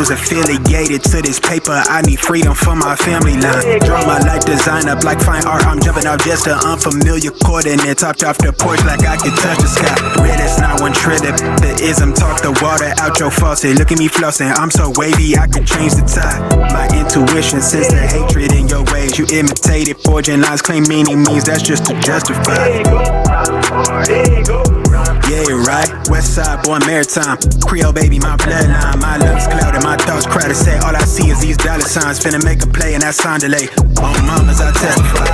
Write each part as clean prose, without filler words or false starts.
Affiliated to this paper, I need freedom for my family line. Draw my life design up like fine art. I'm jumping off just an unfamiliar coordinate. Topped off the porch like I could touch the sky. Red is not one trip. The ism talk the water out your faucet. Look at me flossing, I'm so wavy I could change the tide. My intuition sense the hatred in your ways. You imitated, forging lines, claim meaning means that's just to justify. Yeah, right. West side, born maritime. Creole baby, my bloodline. My lungs clouded, my thoughts crowded. Say all I see is these dollar signs. Finna make a play and that sound delay. On mamas, I testify.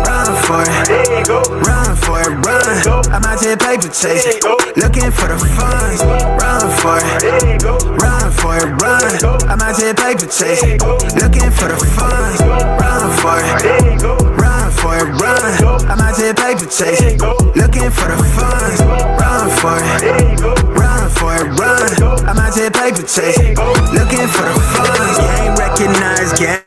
Run for it, run for it, run. I'm out here paper chasing, looking for the funds. Run for it, run for it, run. I'm out here paper chasing, looking for the funds. Run for it, run for it, run. I'm out here paper chasing, looking for the funds. Run for it, run for it, run. I'm out here paper chasing, looking for the funds. You ain't recognized game.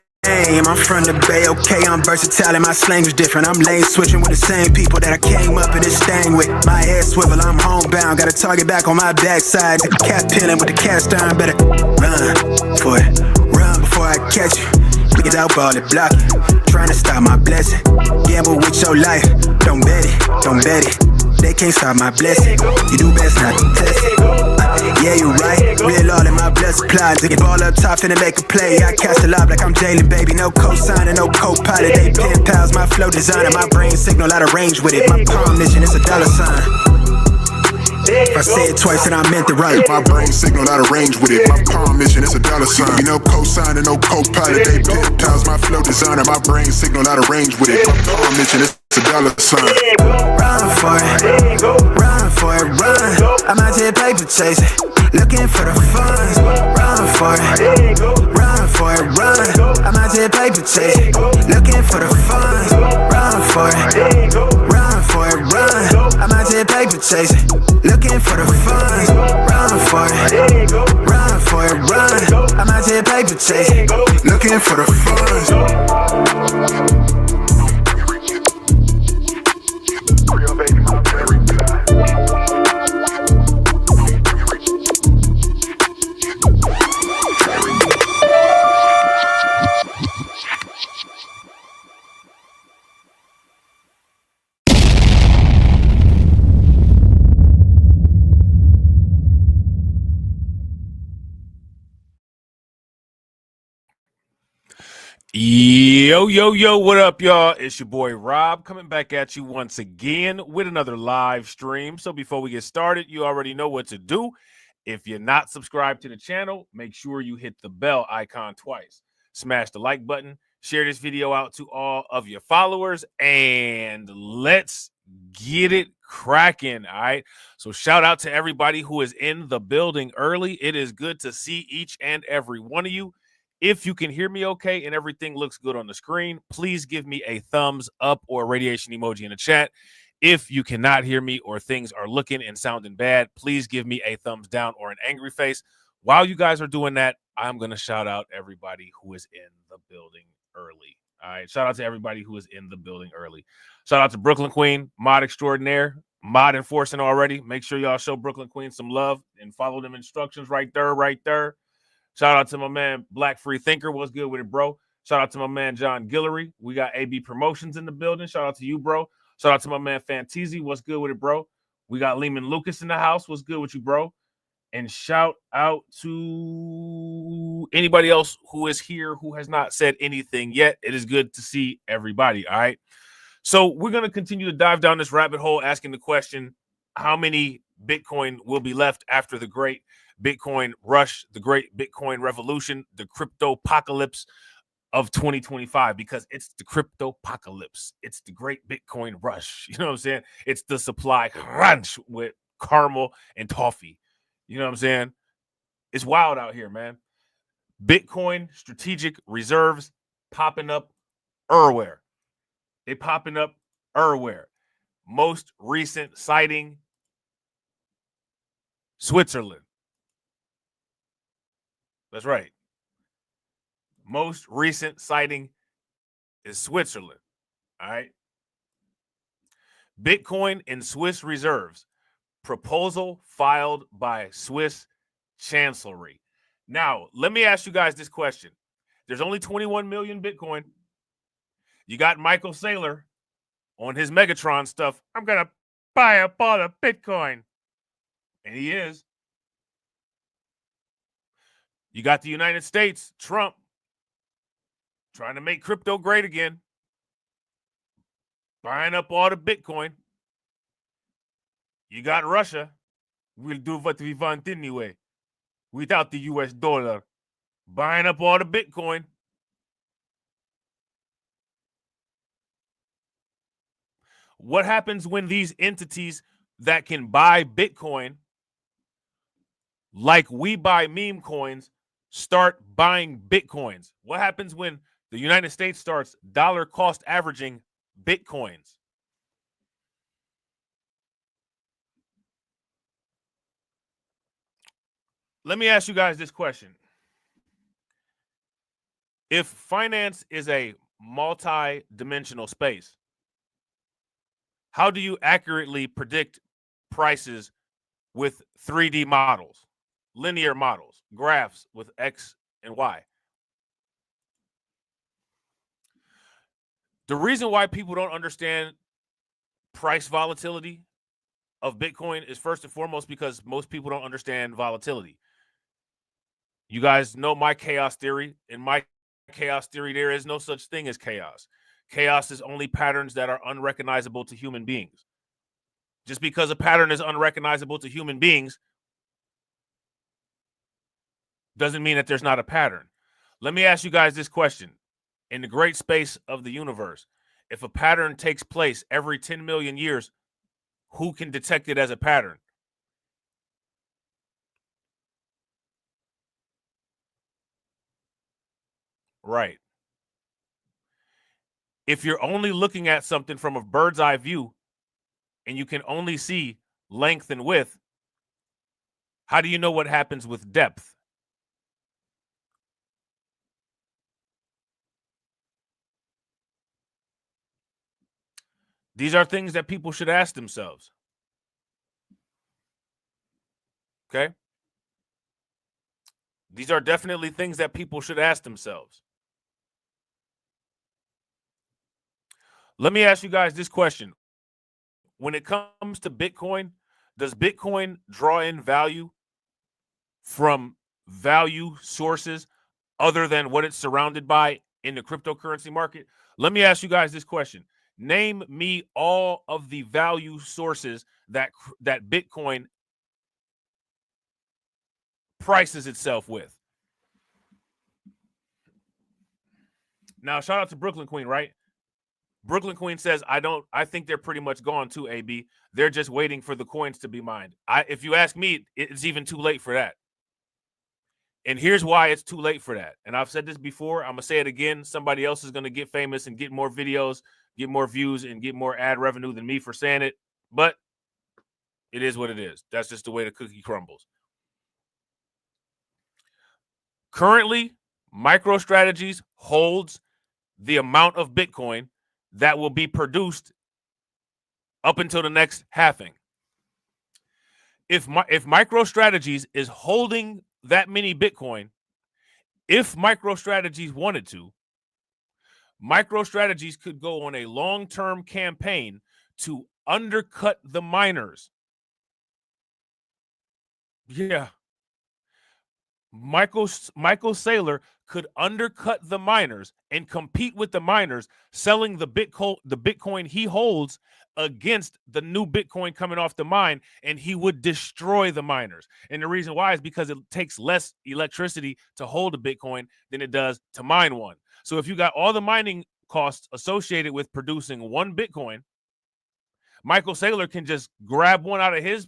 I'm from the Bay, okay, I'm versatile and my slang is different. I'm lane switching with the same people that I came up in this thing with. My head swivel, I'm homebound, got a target back on my backside. The cat peeling with the cast iron, better run for it, run before I catch you. Pick it out, ball it, block it, trying to stop my blessing. Gamble with your life, don't bet it, don't bet it. They can't stop my blessing, you do best not to test it. Yeah, you right, real all in my blood supply. To get ball up top, finna make a play. I cast a lob like I'm Jalen, baby. No co-signer, no co-pilot. They pen pals, my flow designer. My brain signal out of range with it. My palm mission is a dollar sign. If I say it twice and I meant it right. My brain signal out of range with it. My palm mission is a $sign. You know cosign and no co-pilot. They pip-tiles my flow designer. My brain signal out of range with it. My palm mission is a $sign. Run for it, run for it, run. I'm out here paper chasing, looking for the funds. Run for it, run for it, run. I'm out here paper chasing, looking for the funds. Run for it, run for it, run. I'm out here paper chasing, looking for the funds. Run for it, run for it, run. I'm out here paper chasing, looking for the funds. Yo, what up, y'all? It's your boy Rob coming back at you once again with another live stream. So before we get started, you already know what to do. If you're not subscribed to the channel, make sure you hit the bell icon twice. Smash the like button, share this video out to all of your followers, and let's get it cracking, all right? So shout out to everybody who is in the building early. It is good to see each and every one of you. If you can hear me okay and everything looks good on the screen, please give me a thumbs up or a radiation emoji in the chat. If you cannot hear me or things are looking and sounding bad, please give me a thumbs down or an angry face. While you guys are doing that, I'm going to shout out everybody who is in the building early. All right. Shout out to everybody who is in the building early. Shout out to Brooklyn Queen, mod extraordinaire, mod enforcing already. Make sure y'all show Brooklyn Queen some love and follow them instructions right there. Shout out to my man, Black Free Thinker. What's good with it, bro? Shout out to my man, John Guillory. We got AB Promotions in the building. Shout out to you, bro. Shout out to my man, Fanteezy. What's good with it, bro? We got Lehman Lucas in the house. What's good with you, bro? And shout out to anybody else who is here who has not said anything yet. It is good to see everybody, all right? So we're going to continue to dive down this rabbit hole asking the question, how many Bitcoin will be left after the great Bitcoin rush, the great Bitcoin revolution, the crypto apocalypse of 2025, because it's the crypto apocalypse. It's the great Bitcoin rush. You know what I'm saying? It's the supply crunch with caramel and toffee. You know what I'm saying? It's wild out here, man. Bitcoin strategic reserves popping up everywhere. They popping up everywhere. Most recent sighting, Switzerland. That's right. Most recent sighting is Switzerland. All right. Bitcoin in Swiss reserves. Proposal filed by Swiss Chancellery. Now, let me ask you guys this question. There's only 21 million Bitcoin. You got Michael Saylor on his Megatron stuff. I'm going to buy up all the Bitcoin. And he is. You got the United States, Trump, trying to make crypto great again, buying up all the Bitcoin. You got Russia. We'll do what we want anyway, without the US dollar, buying up all the Bitcoin. What happens when these entities that can buy Bitcoin, like we buy meme coins, start buying Bitcoins? What happens when the United States starts dollar cost averaging Bitcoins? Let me ask you guys this question. If finance is a multi-dimensional space, how do you accurately predict prices with 3D models, linear models, graphs with X and Y? The reason why people don't understand price volatility of Bitcoin is first and foremost because most people don't understand volatility. You guys know my chaos theory. In my chaos theory, there is no such thing as chaos. Chaos is only patterns that are unrecognizable to human beings. Just because a pattern is unrecognizable to human beings doesn't mean that there's not a pattern. Let me ask you guys this question. In the great space of the universe, if a pattern takes place every 10 million years, who can detect it as a pattern? Right. If you're only looking at something from a bird's eye view and you can only see length and width, how do you know what happens with depth? These are things that people should ask themselves. Okay? These are definitely things that people should ask themselves. Let me ask you guys this question. When it comes to Bitcoin, does Bitcoin draw in value from value sources other than what it's surrounded by in the cryptocurrency market? Let me ask you guys this question. Name me all of the value sources that Bitcoin prices itself with. Now, shout out to Brooklyn Queen, right? Brooklyn Queen says, I think they're pretty much gone too, AB. They're just waiting for the coins to be mined. If you ask me, it's even too late for that. And here's why it's too late for that. And I've said this before. I'm going to say it again. Somebody else is going to get famous and get more videos, get more views, and get more ad revenue than me for saying it. But it is what it is. That's just the way the cookie crumbles. Currently, MicroStrategies holds the amount of Bitcoin that will be produced up until the next halving. If MicroStrategies is holding that many Bitcoin, if MicroStrategies wanted to, MicroStrategies could go on a long-term campaign to undercut the miners. Yeah. Michael Saylor could undercut the miners and compete with the miners, selling the Bitcoin he holds against the new Bitcoin coming off the mine, and he would destroy the miners. And the reason why is because it takes less electricity to hold a Bitcoin than it does to mine one. So if you got all the mining costs associated with producing one Bitcoin, Michael Saylor can just grab one out of his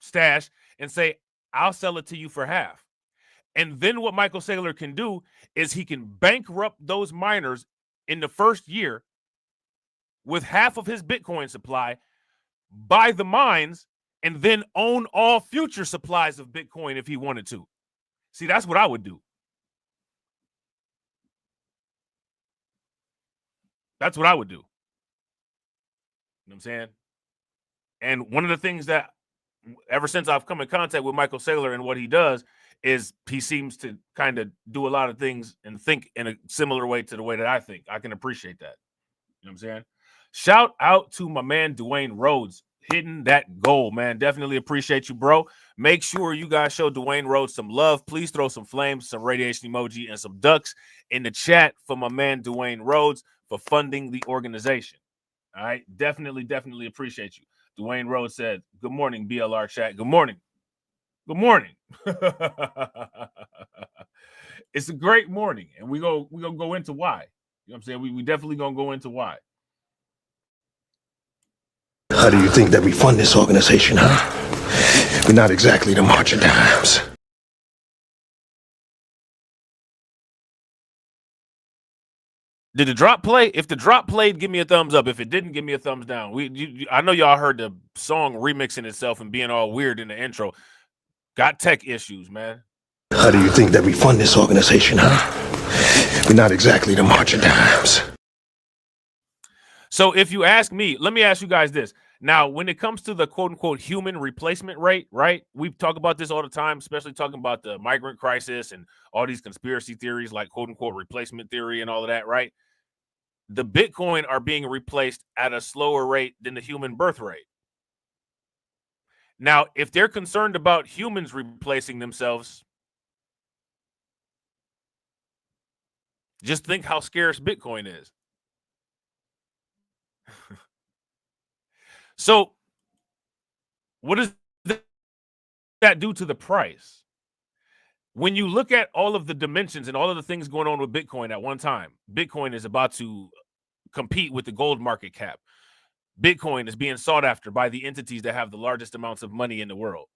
stash and say, I'll sell it to you for half. And then what Michael Saylor can do is he can bankrupt those miners in the first year with half of his Bitcoin supply, buy the mines, and then own all future supplies of Bitcoin if he wanted to. See, that's what I would do. That's what I would do. You know what I'm saying? And one of the things that ever since I've come in contact with Michael Saylor and what he does is he seems to kind of do a lot of things and think in a similar way to the way that I think. I can appreciate that. You know what I'm saying? Shout out to my man, Dwayne Rhodes, hitting that goal, man. Definitely appreciate you, bro. Make sure you guys show Dwayne Rhodes some love. Please throw some flames, some radiation emoji, and some ducks in the chat for my man, Dwayne Rhodes, for funding the organization. All right? Definitely appreciate you. Dwayne Rhodes said, good morning, BLR chat. Good morning. Good morning. It's a great morning, and we're gonna go into why. You know what I'm saying? We definitely gonna go into why. How do you think that we fund this organization, huh? We're not exactly the March of Dimes. Did the drop play? If the drop played, give me a thumbs up. If it didn't, give me a thumbs down. I know y'all heard the song remixing itself and being all weird in the intro. Got tech issues, man. How do you think that we fund this organization, huh? We're not exactly the March of Dimes. So if you ask me, let me ask you guys this. Now, when it comes to the quote-unquote human replacement rate, right? We talk about this all the time, especially talking about the migrant crisis and all these conspiracy theories like quote-unquote replacement theory and all of that, right? The Bitcoin are being replaced at a slower rate than the human birth rate. Now, if they're concerned about humans replacing themselves, just think how scarce Bitcoin is. So What does that do to the price? When you look at all of the dimensions and all of the things going on with Bitcoin at one time, Bitcoin is about to compete with the gold market cap. Bitcoin is being sought after by the entities that have the largest amounts of money in the world.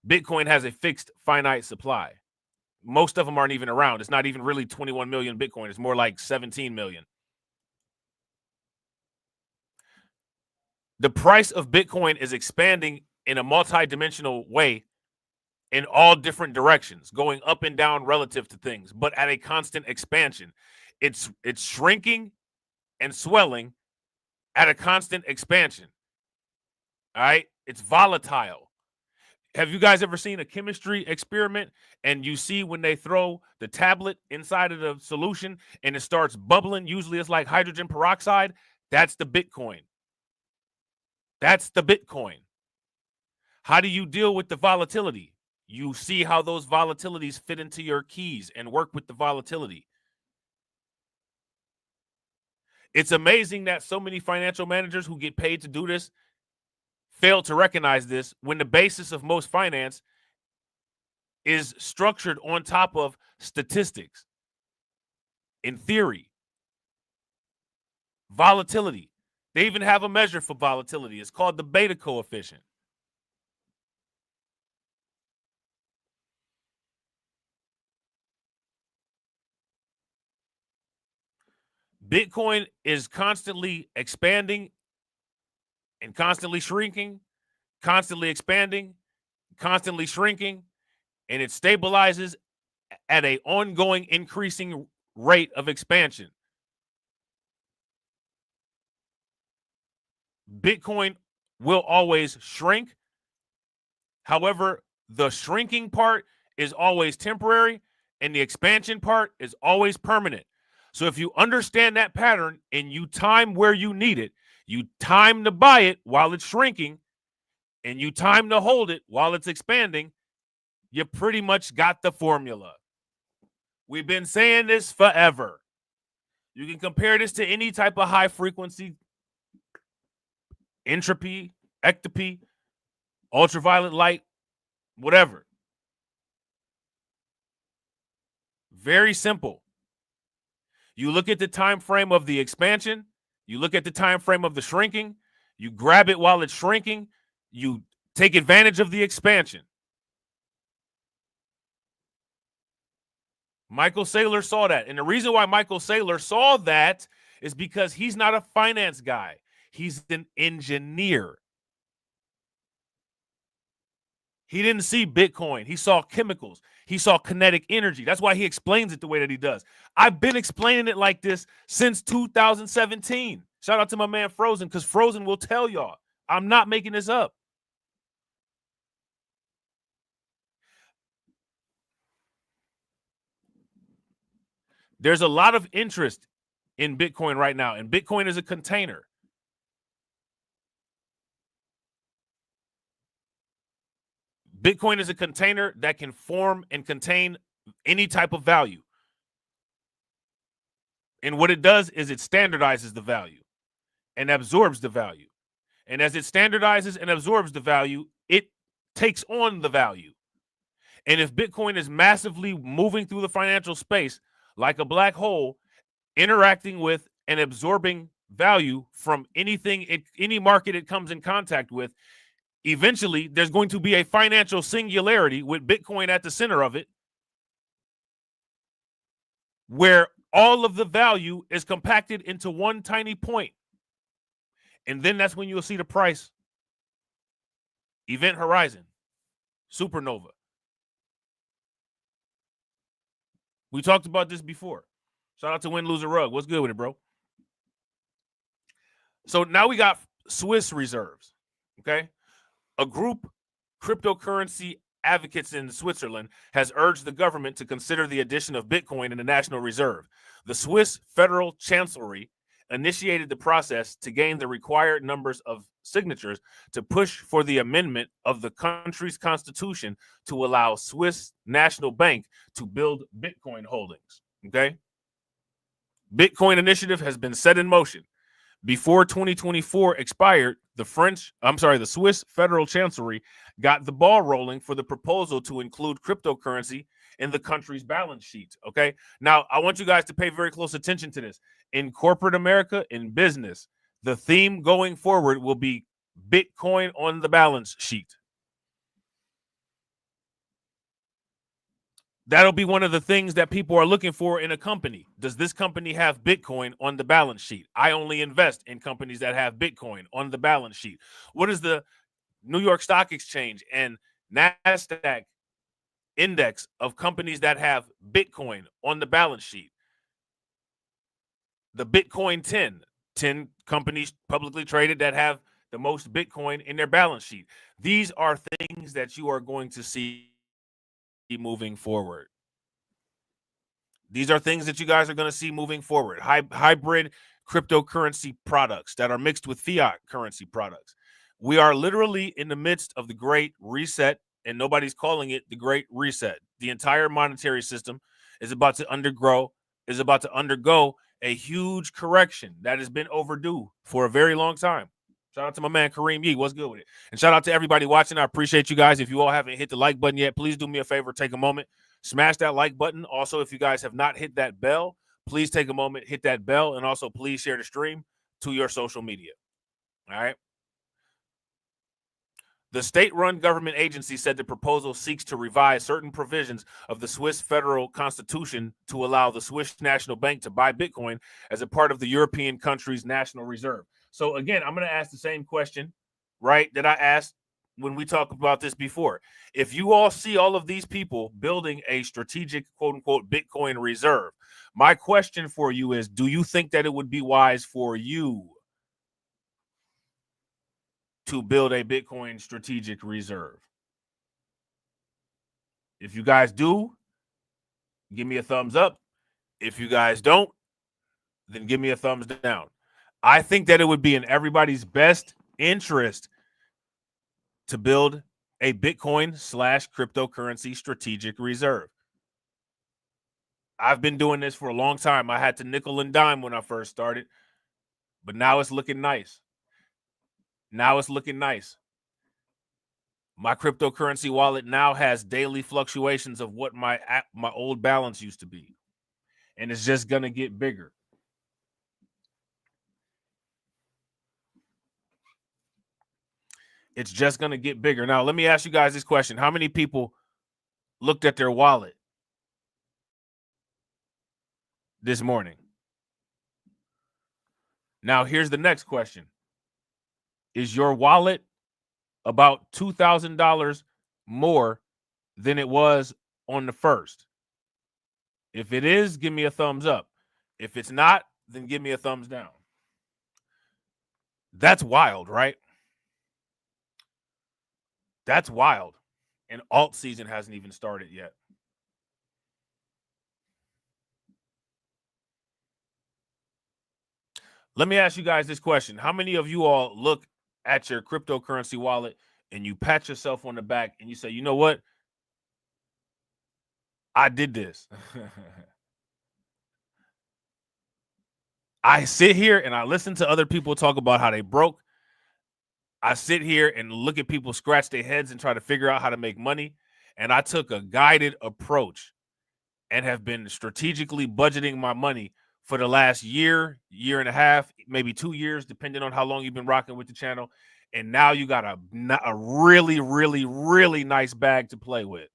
Bitcoin has a fixed finite supply. Most of them aren't even around. It's not even really 21 million Bitcoin. It's more like 17 million. The price of Bitcoin is expanding in a multi-dimensional way in all different directions, going up and down relative to things, but at a constant expansion. It's shrinking and swelling at a constant expansion. All right? It's volatile. Have you guys ever seen a chemistry experiment and you see when they throw the tablet inside of the solution and it starts bubbling? Usually it's like hydrogen peroxide. That's the Bitcoin. That's the Bitcoin. How do you deal with the volatility? You see how those volatilities fit into your keys and work with the volatility. It's amazing that so many financial managers who get paid to do this fail to recognize this when the basis of most finance is structured on top of statistics, in theory, volatility. They even have a measure for volatility. It's called the beta coefficient. Bitcoin is constantly expanding and constantly shrinking, constantly expanding, constantly shrinking, and it stabilizes at an ongoing increasing rate of expansion. Bitcoin will always shrink. However, the shrinking part is always temporary and the expansion part is always permanent. So if you understand that pattern and you time where you need it, you time to buy it while it's shrinking and you time to hold it while it's expanding, you pretty much got the formula. We've been saying this forever. You can compare this to any type of high frequency entropy, ectopy, ultraviolet light, whatever. Very simple. You look at the time frame of the expansion, you look at the time frame of the shrinking, you grab it while it's shrinking, you take advantage of the expansion. Michael Saylor saw that. And the reason why Michael Saylor saw that is because he's not a finance guy. He's an engineer. He didn't see Bitcoin. He saw chemicals. He saw kinetic energy. That's why he explains it the way that he does. I've been explaining it like this since 2017. Shout out to my man Frozen, because Frozen will tell y'all. I'm not making this up. There's a lot of interest in Bitcoin right now, and Bitcoin is a container. Bitcoin is a container that can form and contain any type of value. And what it does is it standardizes the value and absorbs the value. And as it standardizes and absorbs the value, it takes on the value. And if Bitcoin is massively moving through the financial space like a black hole, interacting with and absorbing value from anything, any market it comes in contact with, eventually there's going to be a financial singularity with Bitcoin at the center of it, where all of the value is compacted into one tiny point. And then that's when you'll see the price. Event horizon. Supernova. We talked about this before. Shout out to Win Loser Rug. What's good with it, bro? So now we got Swiss reserves. Okay. A group, cryptocurrency advocates in Switzerland, has urged the government to consider the addition of Bitcoin in the National Reserve. The Swiss Federal Chancellery initiated the process to gain the required numbers of signatures to push for the amendment of the country's constitution to allow Swiss National Bank to build Bitcoin holdings. Okay? Bitcoin initiative has been set in motion. Before 2024 expired, the Swiss Federal Chancellery got the ball rolling for the proposal to include cryptocurrency in the country's balance sheet. Okay. Now, I want you guys to pay very close attention to this. In corporate America, in business, the theme going forward will be Bitcoin on the balance sheet. That'll be one of the things that people are looking for in a company. Does this company have Bitcoin on the balance sheet? I only invest in companies that have Bitcoin on the balance sheet. What is the New York Stock Exchange and NASDAQ index of companies that have Bitcoin on the balance sheet? The Bitcoin 10 companies publicly traded that have the most Bitcoin in their balance sheet. These are things that you are going to see moving forward. These are things that you guys are going to see moving forward. Hybrid cryptocurrency products that are mixed with fiat currency products. We are literally in the midst of the Great Reset, and nobody's calling it the Great Reset. The entire monetary system is about to undergo a huge correction that has been overdue for a very long time. Shout out to my man Kareem Yee. What's good with it? And shout out to everybody watching. I appreciate you guys. If you all haven't hit the like button yet, please do me a favor. Take a moment. Smash that like button. Also, if you guys have not hit that bell, please take a moment, hit that bell, and also please share the stream to your social media. All right. The state-run government agency said the proposal seeks to revise certain provisions of the Swiss federal constitution to allow the Swiss National Bank to buy Bitcoin as a part of the European country's national reserve. So again, I'm going to ask the same question, right, that I asked when we talked about this before. If you all see all of these people building a strategic, quote unquote, Bitcoin reserve, my question for you is, do you think that it would be wise for you to build a Bitcoin strategic reserve? If you guys do, give me a thumbs up. If you guys don't, then give me a thumbs down. I think that it would be in everybody's best interest to build a Bitcoin / cryptocurrency strategic reserve. I've been doing this for a long time. I had to nickel and dime when I first started, but now it's looking nice. My cryptocurrency wallet now has daily fluctuations of what my old balance used to be, and it's just going to get bigger. It's just going to get bigger. Now, let me ask you guys this question. How many people looked at their wallet this morning? Now, here's the next question. Is your wallet about $2,000 more than it was on the first? If it is, give me a thumbs up. If it's not, then give me a thumbs down. That's wild, right? That's wild. And alt season hasn't even started yet. Let me ask you guys this question. How many of you all look at your cryptocurrency wallet and you pat yourself on the back and you say, you know what? I did this. I sit here and I listen to other people talk about how they broke. I sit here and look at people scratch their heads and try to figure out how to make money. And I took a guided approach and have been strategically budgeting my money for the last year and a half, maybe 2 years, depending on how long you've been rocking with the channel. And now you got a really, really, really nice bag to play with.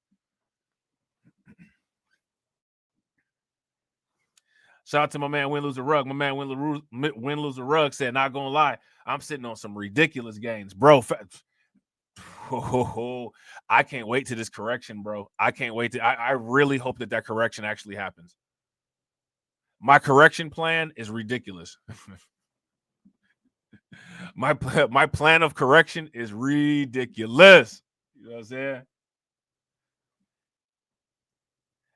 Shout out to my man Win Lose a Rug. My man Win Lose a Rug said, not gonna lie, I'm sitting on some ridiculous gains, bro. I can't wait to this correction, bro. I can't wait to. I really hope that correction actually happens. My correction plan is ridiculous. My plan of correction is ridiculous. You know what I'm saying?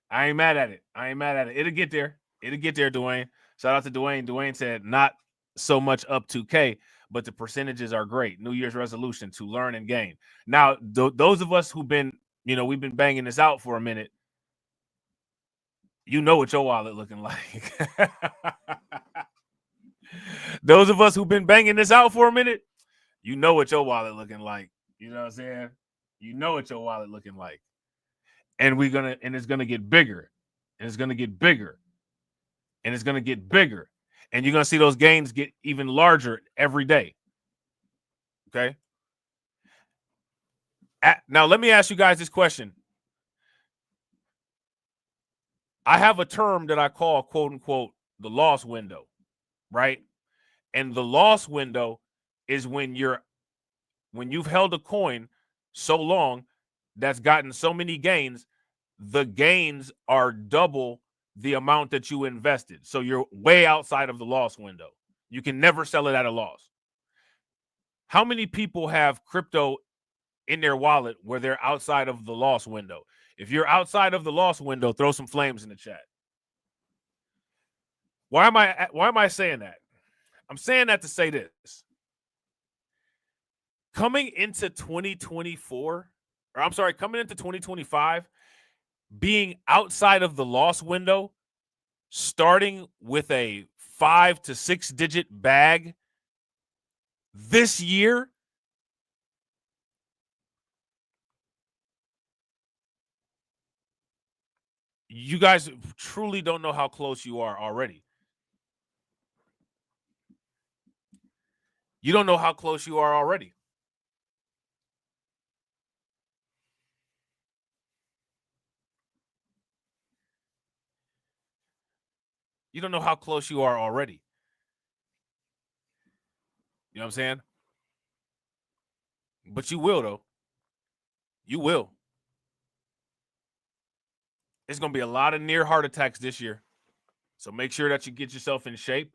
I ain't mad at it. It'll get there. Dwayne. Shout out to Dwayne. Dwayne said, not so much up to K, but the percentages are great. New Year's resolution to learn and gain. Now, those of us who've been, we've been banging this out for a minute, you know what your wallet looking like. Those of us who've been banging this out for a minute, you know what your wallet looking like. You know what I'm saying? You know what your wallet looking like. And it's gonna get bigger. And it's gonna get bigger. And it's gonna get bigger. And you're gonna see those gains get even larger every day. Okay. Now let me ask you guys this question. I have a term that I call, quote unquote, the loss window, right? And the loss window is when you've held a coin so long that's gotten so many gains, the gains are double the amount that you invested. So you're way outside of the loss window. You can never sell it at a loss. How many people have crypto in their wallet where they're outside of the loss window? If you're outside of the loss window, throw some flames in the chat. Why am I saying that? I'm saying that to say this. Coming into 2025, being outside of the loss window, starting with a 5 to 6 digit bag this year, you guys truly don't know how close you are already. You don't know how close you are already. You don't know how close you are already. You know what I'm saying? But you will, though. You will. It's going to be a lot of near heart attacks this year. So make sure that you get yourself in shape.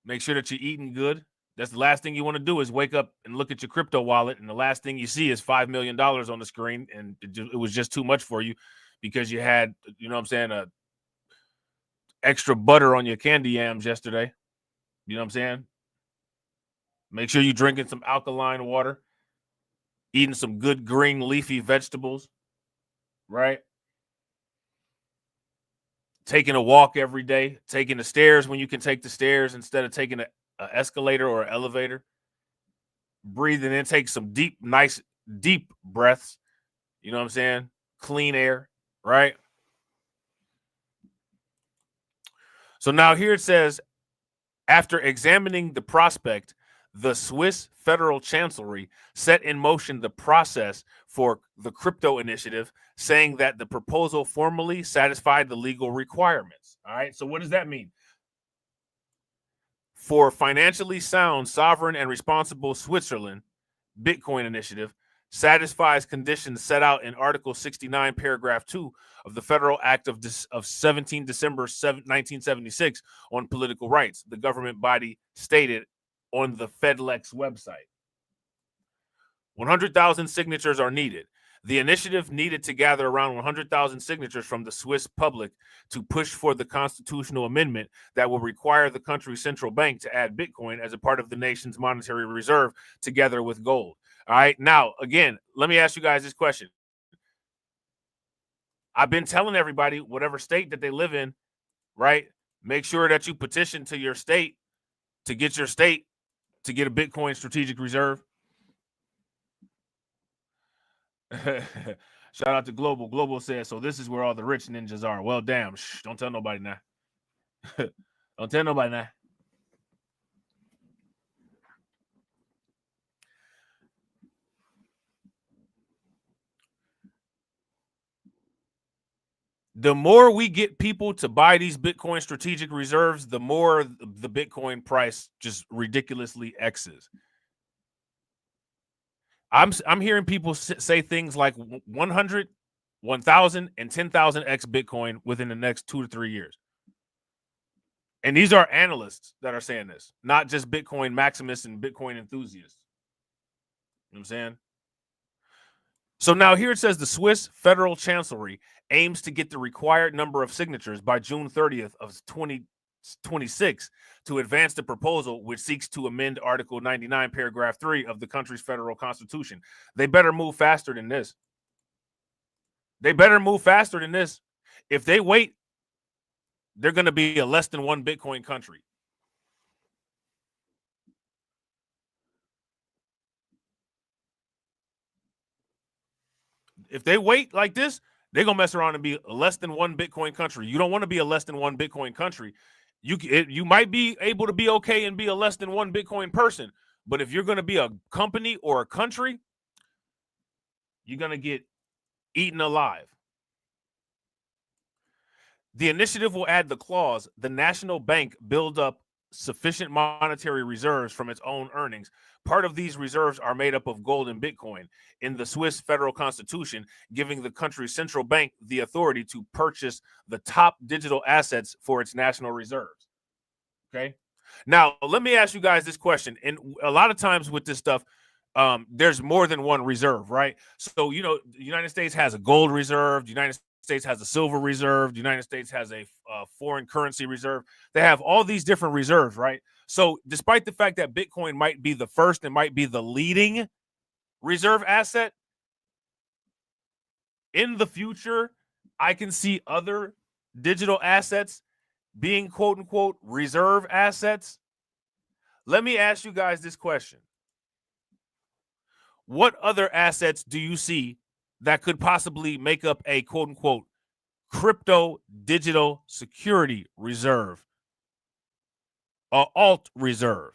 Make sure that you're eating good. That's the last thing you want to do is wake up and look at your crypto wallet, and the last thing you see is $5 million on the screen, and it was just too much for you because you had, you know what I'm saying, a extra butter on your candy yams yesterday. You know what I'm saying? Make sure you're drinking some alkaline water, eating some good green leafy vegetables, right? Taking a walk every day, taking the stairs when you can take the stairs instead of taking an escalator or an elevator. Breathing in, take some nice deep breaths. You know what I'm saying? Clean air, right? So now here it says, after examining the prospect, the Swiss Federal Chancellery set in motion the process for the crypto initiative, saying that the proposal formally satisfied the legal requirements. All right, so what does that mean? For financially sound, sovereign, and responsible Switzerland, Bitcoin initiative satisfies conditions set out in Article 69, Paragraph 2 of the Federal Act of 17 December 1976 on political rights, the government body stated on the FedLex website. 100,000 signatures are needed. The initiative needed to gather around 100,000 signatures from the Swiss public to push for the constitutional amendment that will require the country's central bank to add Bitcoin as a part of the nation's monetary reserve together with gold. All right. Now, again, let me ask you guys this question. I've been telling everybody, whatever state that they live in, right, make sure that you petition to your state to get your state to get a Bitcoin strategic reserve. Shout out to Global. Global says, so this is where all the rich ninjas are. Well, damn. Shh, don't tell nobody now. Don't tell nobody now. The more we get people to buy these Bitcoin strategic reserves, the more the Bitcoin price just ridiculously X's. I'm hearing people say things like 100, 1,000, and 10,000x Bitcoin within the next 2 to 3 years. And these are analysts that are saying this, not just Bitcoin maximists and Bitcoin enthusiasts. You know what I'm saying? So now here it says the Swiss Federal Chancellery aims to get the required number of signatures by June 30th of 2026 to advance the proposal, which seeks to amend Article 99, Paragraph 3 of the country's federal constitution. They better move faster than this. They better move faster than this. If they wait, they're going to be a less than one Bitcoin country. if they wait like this, they're gonna mess around and be a less than one Bitcoin country. You don't want to be a less than one Bitcoin country. You might be able to be okay and be a less than one Bitcoin person, but if you're gonna be a company or a country, you're gonna get eaten alive. The initiative will add the clause, the national bank build up sufficient monetary reserves from its own earnings. Part of these reserves are made up of gold and Bitcoin. In the Swiss federal constitution, giving the country's central bank the authority to purchase the top digital assets for its national reserves. Okay. Now, let me ask you guys this question. And a lot of times with this stuff, there's more than one reserve, right? So, you know, the United States has a gold reserve. The United States has a silver reserve. The United States has a foreign currency reserve. They have all these different reserves, right? So despite the fact that Bitcoin might be the first and might be the leading reserve asset, in the future, I can see other digital assets being quote unquote reserve assets. Let me ask you guys this question. What other assets do you see that could possibly make up a quote unquote crypto digital security reserve, alt reserve,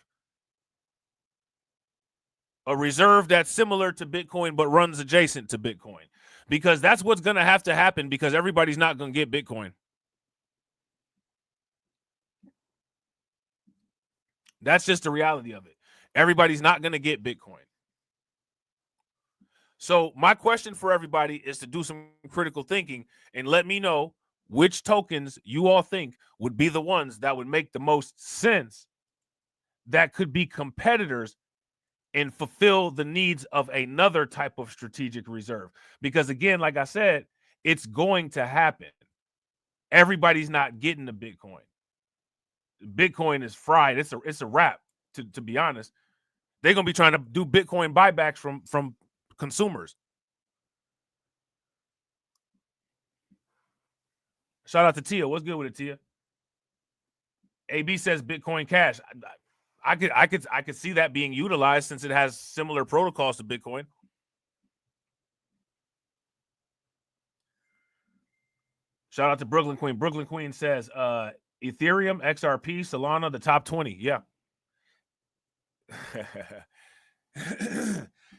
a reserve that's similar to Bitcoin but runs adjacent to Bitcoin? Because that's what's going to have to happen, because everybody's not going to get Bitcoin. That's just the reality of it. Everybody's not going to get Bitcoin. So my question for everybody is to do some critical thinking and let me know which tokens you all think would be the ones that would make the most sense, that could be competitors and fulfill the needs of another type of strategic reserve. Because again, like I said, it's going to happen. Everybody's not getting the Bitcoin. Bitcoin is fried. It's a wrap, to be honest. They're going to be trying to do Bitcoin buybacks from consumers. Shout out to Tia. What's good with it, Tia? AB says Bitcoin Cash. I could see that being utilized since it has similar protocols to Bitcoin. Shout out to Brooklyn Queen. Brooklyn Queen says Ethereum, XRP, Solana, the top 20. Yeah.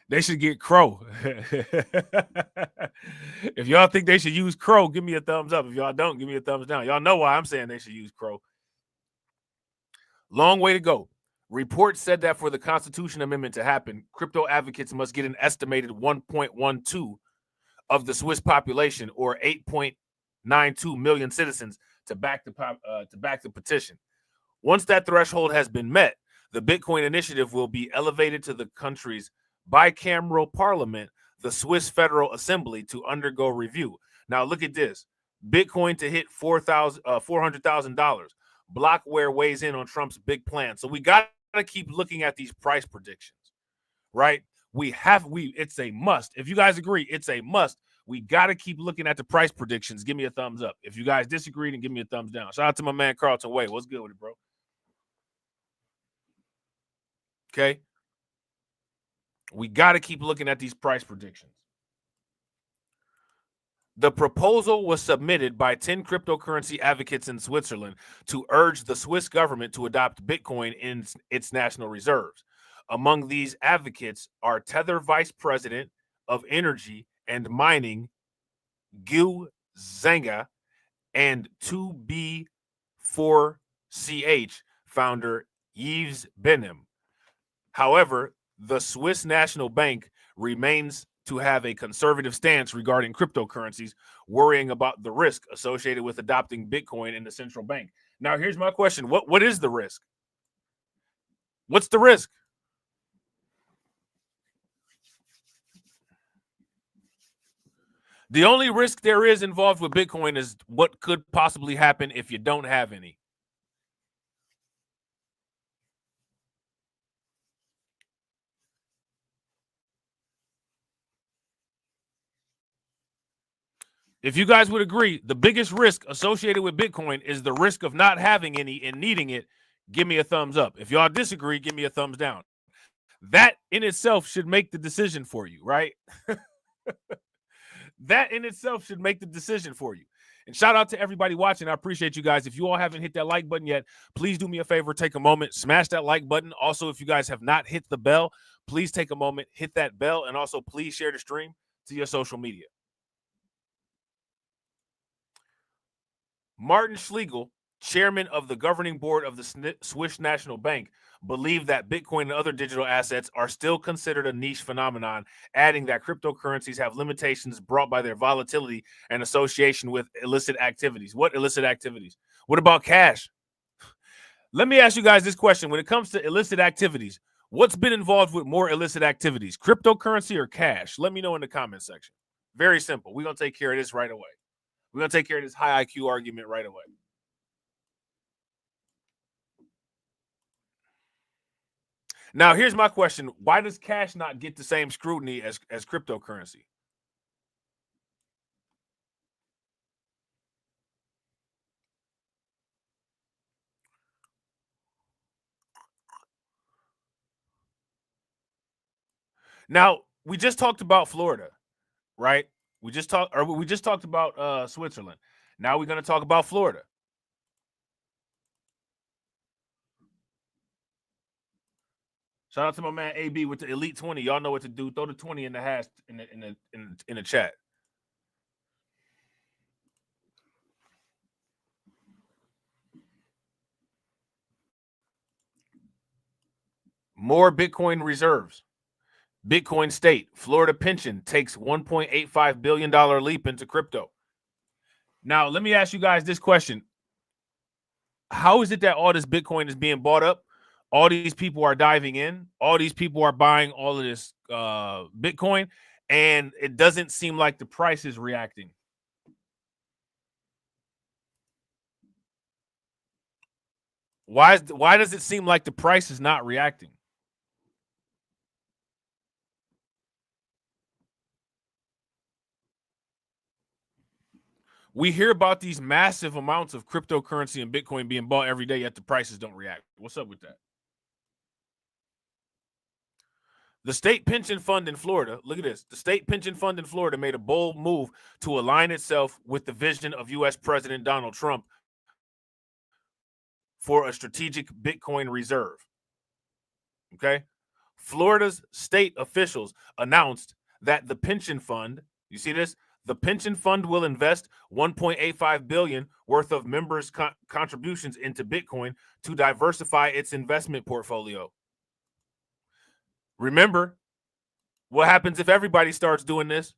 They should get Crow. If y'all think they should use Crow, give me a thumbs up. If y'all don't, give me a thumbs down. Y'all know why I'm saying they should use Crow. Long way to go. Reports said that for the Constitution Amendment to happen, crypto advocates must get an estimated 1.12 of the Swiss population, or 8.92 million citizens, to back the petition. Once that threshold has been met, the Bitcoin initiative will be elevated to the country's bicameral parliament, the Swiss Federal Assembly, to undergo review. Now look at this. Bitcoin to hit $400,000. Blockware weighs in on Trump's big plan. So we got to keep looking at these price predictions, right? It's a must. If you guys agree, it's a must. We got to keep looking at the price predictions. Give me a thumbs up. If you guys disagree, then give me a thumbs down. Shout out to my man Carlton Way. What's good with it, bro? Okay. We got to keep looking at these price predictions. The proposal was submitted by 10 cryptocurrency advocates in Switzerland to urge the Swiss government to adopt Bitcoin in its national reserves. Among these advocates are Tether Vice President of Energy and Mining, Gil Zanga, and 2B4CH founder Yves Benem. However, the Swiss National Bank remains to have a conservative stance regarding cryptocurrencies, worrying about the risk associated with adopting Bitcoin in the central bank. Now, here's my question. What is the risk? What's the risk? The only risk there is involved with Bitcoin is what could possibly happen if you don't have any. If you guys would agree, the biggest risk associated with Bitcoin is the risk of not having any and needing it. Give me a thumbs up. If y'all disagree, give me a thumbs down. That in itself should make the decision for you, right? That in itself should make the decision for you. And shout out to everybody watching. I appreciate you guys. If you all haven't hit that like button yet, please do me a favor, take a moment, smash that like button. Also, if you guys have not hit the bell, please take a moment, hit that bell, and also please share the stream to your social media. Martin Schlegel, chairman of the governing board of the Swiss National Bank, believe that Bitcoin and other digital assets are still considered a niche phenomenon, adding that cryptocurrencies have limitations brought by their volatility and association with illicit activities. What illicit activities? What about cash? Let me ask you guys this question. When it comes to illicit activities, what's been involved with more illicit activities, cryptocurrency or cash? Let me know in the comment section. Very simple. We're going to take care of this right away. We're going to take care of this high IQ argument right away. Now, here's my question. Why does cash not get the same scrutiny as cryptocurrency? Now, we just talked about Florida, right? We just talked about Switzerland. Now we're going to talk about Florida. Shout out to my man AB with the Elite 20. Y'all know what to do. Throw the 20 in the hash in the chat. More Bitcoin reserves. Bitcoin state. Florida pension takes $1.85 billion leap into crypto. Now, let me ask you guys this question. How is it that all this Bitcoin is being bought up? All these people are diving in. All these people are buying all of this Bitcoin, and it doesn't seem like the price is reacting. Why does it seem like the price is not reacting? We hear about these massive amounts of cryptocurrency and Bitcoin being bought every day, yet the prices don't react. What's up with that? The state pension fund in Florida, look at this. The state pension fund in Florida made a bold move to align itself with the vision of U.S. President Donald Trump for a strategic Bitcoin reserve. Okay? Florida's state officials announced that the pension fund, you see this? The pension fund will invest $1.85 billion worth of members' contributions into Bitcoin to diversify its investment portfolio. Remember, what happens if everybody starts doing this?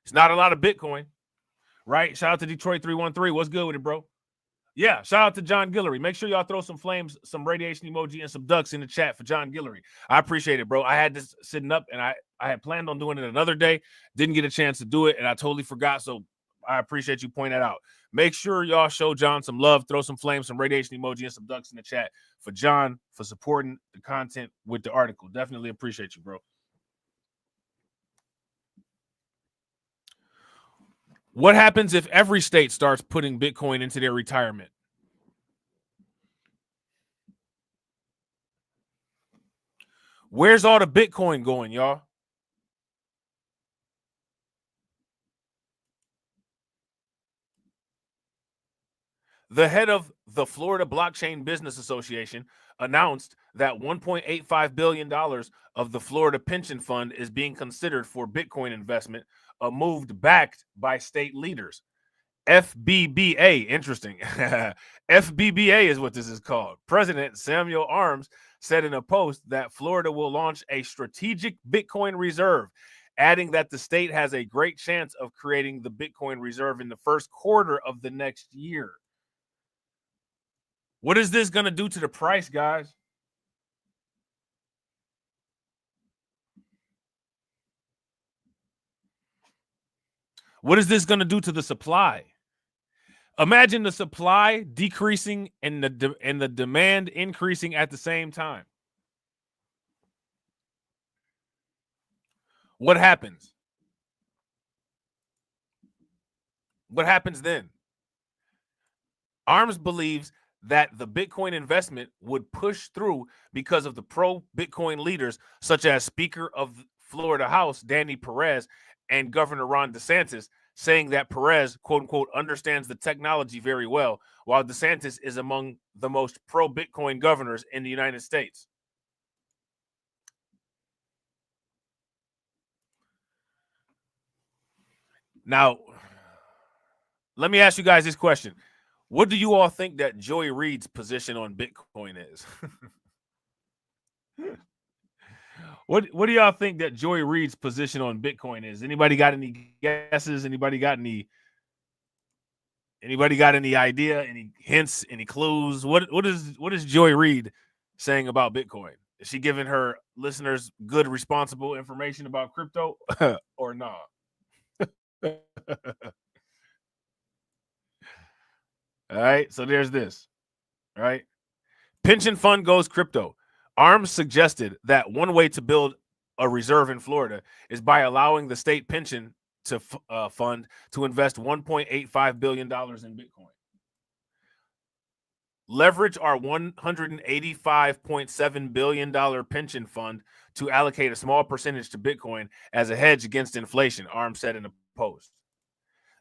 It's not a lot of Bitcoin, right? Shout out to Detroit 313. What's good with it, bro? Yeah, shout out to John Guillory. Make sure y'all throw some flames, some radiation emoji, and some ducks in the chat for John Guillory. I appreciate it, bro. I had this sitting up, and I had planned on doing it another day. Didn't get a chance to do it, and I totally forgot, so I appreciate you pointing that out. Make sure y'all show John some love. Throw some flames, some radiation emoji, and some ducks in the chat for John for supporting the content with the article. Definitely appreciate you, bro. What happens if every state starts putting Bitcoin into their retirement? Where's all the Bitcoin going, y'all? The head of the Florida Blockchain Business Association announced that $1.85 billion of the Florida pension fund is being considered for Bitcoin investment, a move backed by state leaders. FBBA, interesting. FBBA is what this is called. President Samuel Arms said in a post that Florida will launch a strategic Bitcoin reserve, adding that the state has a great chance of creating the Bitcoin reserve in the first quarter of the next year. What is this going to do to the price, guys? What is this going to do to the supply? Imagine the supply decreasing and the demand increasing at the same time. What happens? What happens then? Arms believes that the Bitcoin investment would push through because of the pro-Bitcoin leaders, such as Speaker of Florida House, Danny Perez, and Governor Ron DeSantis, saying that Perez, quote unquote, understands the technology very well, while DeSantis is among the most pro-Bitcoin governors in the United States. Now, let me ask you guys this question. What do you all think that Joy Reid's position on Bitcoin is? What do y'all think that Joy Reid's position on Bitcoin is? Anybody got any guesses? Anybody got any idea? Any hints? Any clues? What is Joy Reid saying about Bitcoin? Is she giving her listeners good, responsible information about crypto or not? All right, so there's this. All right, pension fund goes crypto. ARMS suggested that one way to build a reserve in Florida is by allowing the state pension to fund to invest $1.85 billion in Bitcoin. Leverage our $185.7 billion pension fund to allocate a small percentage to Bitcoin as a hedge against inflation, ARMS said in a post.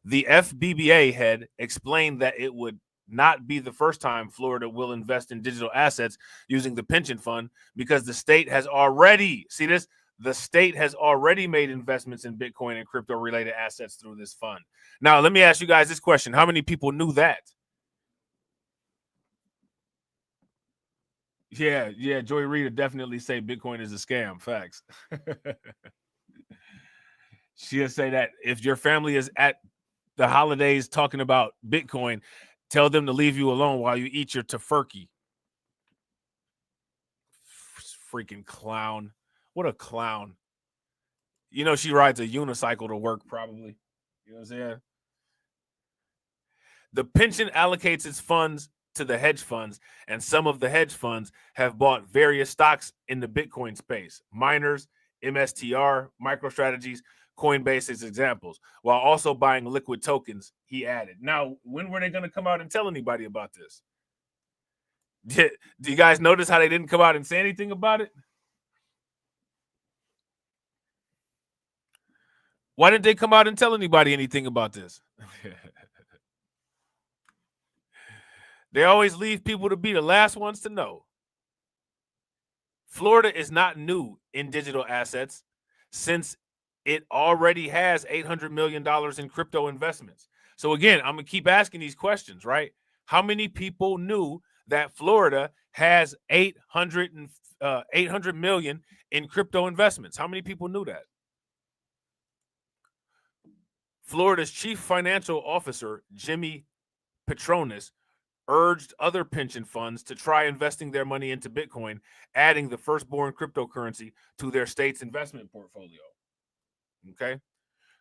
The FBBA head explained that it would not be the first time Florida will invest in digital assets using the pension fund because the state has already, see this? The state has already made investments in Bitcoin and crypto-related assets through this fund. Now, let me ask you guys this question. How many people knew that? Yeah, Joy Reid would definitely say Bitcoin is a scam. Facts. She'll say that if your family is at the holidays talking about Bitcoin, tell them to leave you alone while you eat your tofurkey. Freaking clown. What a clown. You know, she rides a unicycle to work probably. You know what I'm saying? The pension allocates its funds to the hedge funds, and some of the hedge funds have bought various stocks in the Bitcoin space. Miners, MSTR, MicroStrategies, Coinbase as examples, while also buying liquid tokens, he added. Now, when were they going to come out and tell anybody about this? Do you guys notice how they didn't come out and say anything about it? Why didn't they come out and tell anybody anything about this? They always leave people to be the last ones to know. Florida is not new in digital assets since it already has $800 million in crypto investments. So again, I'm going to keep asking these questions, right? How many people knew that Florida has 800 million in crypto investments? How many people knew that? Florida's chief financial officer, Jimmy Petronis, urged other pension funds to try investing their money into Bitcoin, adding the firstborn cryptocurrency to their state's investment portfolio. Okay?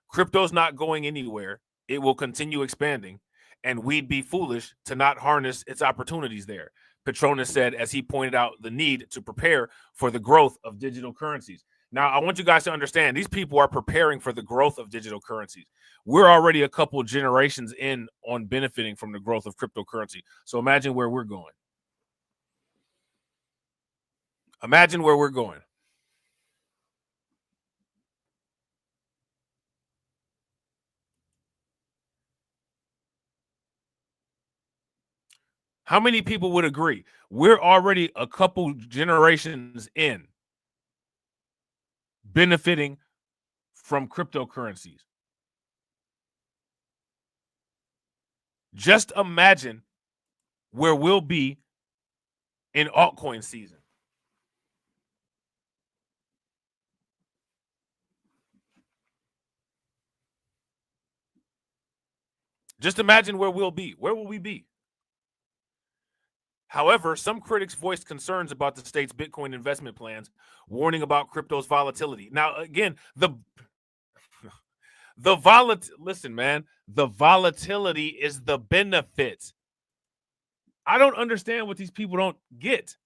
Crypto's not going anywhere. It will continue expanding, and we'd be foolish to not harness its opportunities there, Petronis said as he pointed out the need to prepare for the growth of digital currencies. Now, I want you guys to understand, these people are preparing for the growth of digital currencies. We're already a couple generations in on benefiting from the growth of cryptocurrency. So imagine where we're going. Imagine where we're going. How many people would agree? We're already a couple generations in benefiting from cryptocurrencies. Just imagine where we'll be in altcoin season. Just imagine where we'll be. Where will we be? However, some critics voiced concerns about the state's Bitcoin investment plans, warning about crypto's volatility. Now, again, listen, man, the volatility is the benefit. I don't understand what these people don't get.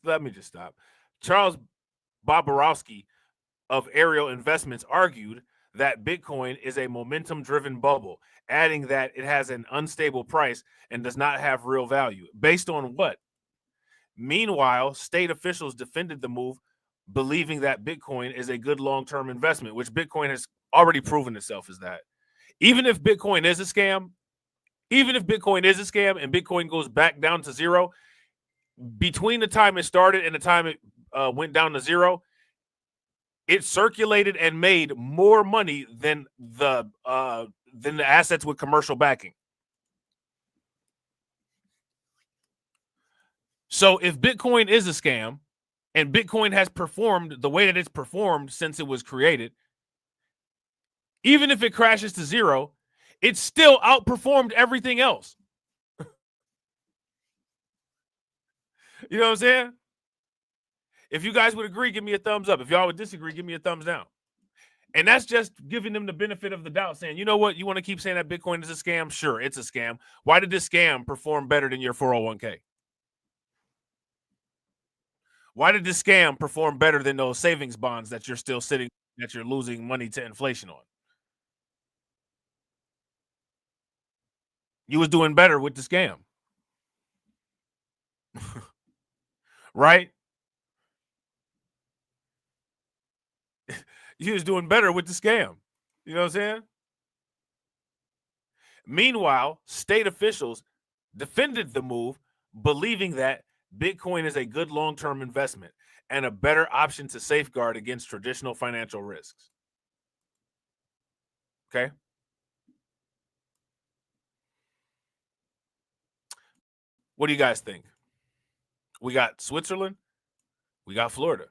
Let me just stop. Charles Boborowski of Ariel Investments argued that Bitcoin is a momentum-driven bubble, adding that it has an unstable price and does not have real value. Based on what? Meanwhile, state officials defended the move, believing that Bitcoin is a good long-term investment, which Bitcoin has already proven itself as that. Even if Bitcoin is a scam, and Bitcoin goes back down to zero, between the time it started and the time it went down to zero, it circulated and made more money than the assets with commercial backing. So if Bitcoin is a scam and Bitcoin has performed the way that it's performed since it was created, even if it crashes to zero, it still outperformed everything else. You know what I'm saying? If you guys would agree, give me a thumbs up. If y'all would disagree, give me a thumbs down. And that's just giving them the benefit of the doubt, saying, you know what, you want to keep saying that Bitcoin is a scam? Sure, it's a scam. Why did this scam perform better than your 401k? Why did this scam perform better than those savings bonds that you're still sitting, that you're losing money to inflation on? You was doing better with the scam. Right? You was doing better with the scam. You know what I'm saying? Meanwhile, state officials defended the move, believing that Bitcoin is a good long-term investment and a better option to safeguard against traditional financial risks. Okay? What do you guys think? We got Switzerland. We got Florida.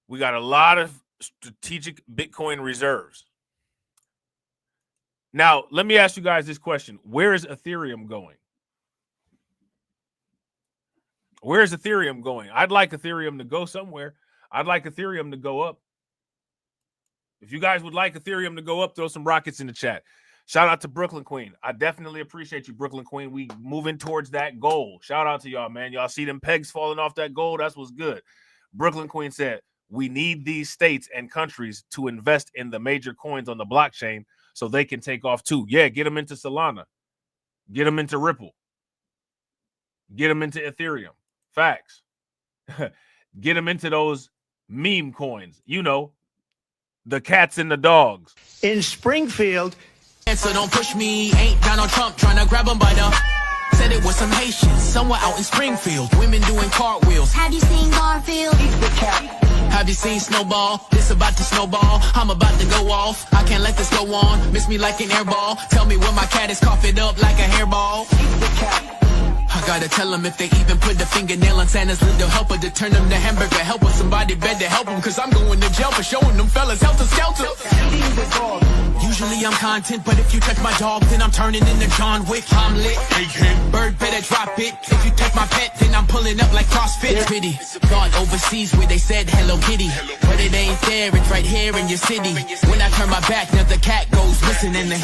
We got a lot of strategic Bitcoin reserves. Now, let me ask you guys this question. Where is Ethereum going? Where is Ethereum going? I'd like Ethereum to go somewhere. I'd like Ethereum to go up. If you guys would like Ethereum to go up, throw some rockets in the chat. Shout out to Brooklyn Queen. I definitely appreciate you, Brooklyn Queen. We moving towards that goal. Shout out to y'all, man. Y'all see them pegs falling off that goal? That's what's good. Brooklyn Queen said, we need these states and countries to invest in the major coins on the blockchain so they can take off too. Yeah, get them into Solana. Get them into Ripple. Get them into Ethereum. Facts. Get them into those meme coins. You know, the cats and the dogs. In Springfield. So don't push me. Ain't Donald Trump trying to grab him by the... Said it was some Haitians somewhere out in Springfield. Women doing cartwheels. Have you seen Garfield? Have you seen Snowball? This about to snowball. I'm about to go off. I can't let this go on. Miss me like an airball. Tell me when my cat is coughing up like a hairball. I gotta tell them if they even put the fingernail on Santa's little helper to turn them to hamburger helper. Somebody better help them, cause I'm going to jail for showing them fellas helter skelter. Usually I'm content, but if you touch my dog, then I'm turning into John Wick. I'm lit. Bird better drop it. If you touch my pet, then I'm pulling up like CrossFit. Pity. Gone overseas where they said Hello Kitty, but it ain't there, it's right here in your city. When I turn my back, now the cat goes missing in the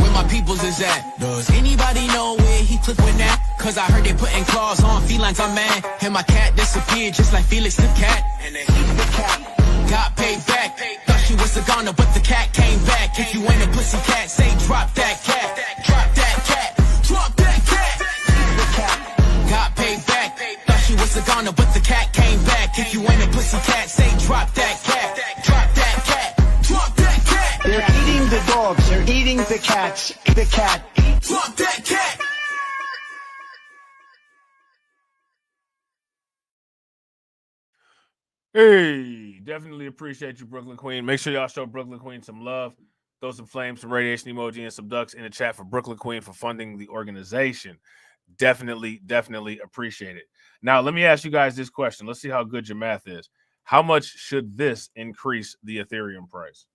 where my peoples is at. Does anybody know where he clipped with that? Cause I heard they putting claws on felines, I'm mad. And my cat disappeared just like Felix the cat. And they got paid back. Thought she was a goner, but the cat came back. If you ain't a pussy cat, say drop that cat. Drop that cat. Drop that cat. Got paid back. Thought she was a goner, but the cat came back. If you ain't a pussy cat, say drop that cat. Drop that cat. Drop that cat. They're eating the dogs. They're eating the cats. The cat. Drop that cat. Hey, definitely appreciate you, Brooklyn Queen. Make sure y'all show Brooklyn Queen some love. Throw some flames, some radiation emoji, and some ducks in the chat for Brooklyn Queen for funding the organization. Definitely appreciate it. Now, let me ask you guys this question. Let's see how good your math is. How much should this increase the Ethereum price?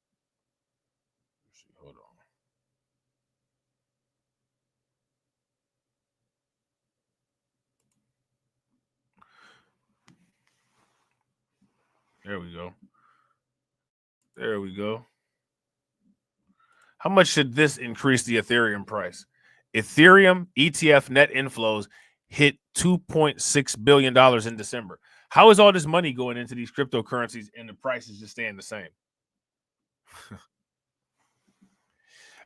Hold on. There we go. There we go. How much should this increase the Ethereum price? Ethereum ETF net inflows hit $2.6 billion in December. How is all this money going into these cryptocurrencies and the prices just staying the same?